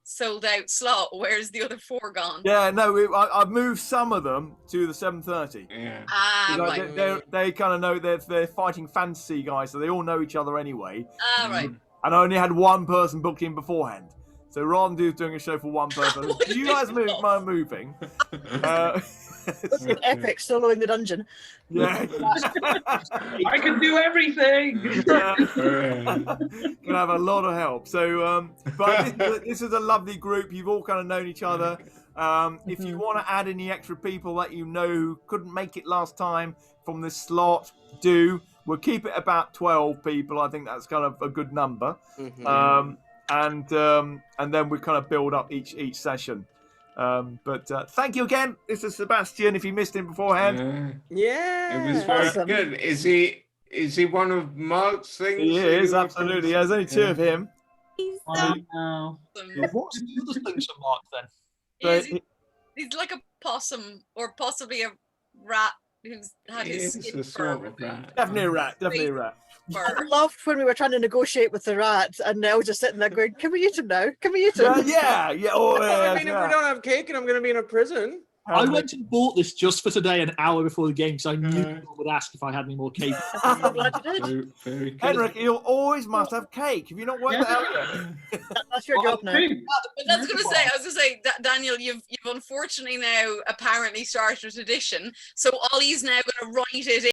sold-out slot? Where's the other 4 gone? Yeah, no, I've moved some of them to the 7:30. Yeah. Right. They kind of know they're fighting fantasy guys, so they all know each other anyway. Right. And I only had one person booked in beforehand. So rather than doing a show for one person, you guys mind moving? An epic soloing the dungeon. Yeah. I can do everything. Can have a lot of help. So, but this is a lovely group. You've all kind of known each other. If you want to add any extra people that you know who couldn't make it last time from this slot, do. We'll keep it about 12 people. I think that's kind of a good number. And then we kind of build up each session. But thank you again. This is Sebastian. If you missed him beforehand, Yeah, it was very Awesome. good. Is he one of Mark's things? he is absolutely. There's only two of him. He's so I know. awesome. What's the other things for Mark then? So He's like a possum or possibly a rat who's had his He is skin a sort fur of rat. definitely a rat. Definitely a rat. I loved when we were trying to negotiate with the rat, and Nell just sitting there going, "Can we eat him now? Can we eat him?" Yeah. Oh, yeah, I mean, if we don't have cake and I'm going to be in a prison. I went and bought this just for today, an hour before the game, because I knew people would ask if I had any more cake. I'm glad you did. Very good. Henrik, you always must have cake. Have you not worked that out yet? That's your job now. But that's gonna say, I was gonna say, Daniel, you've unfortunately now apparently started a tradition. So Ollie's now gonna write it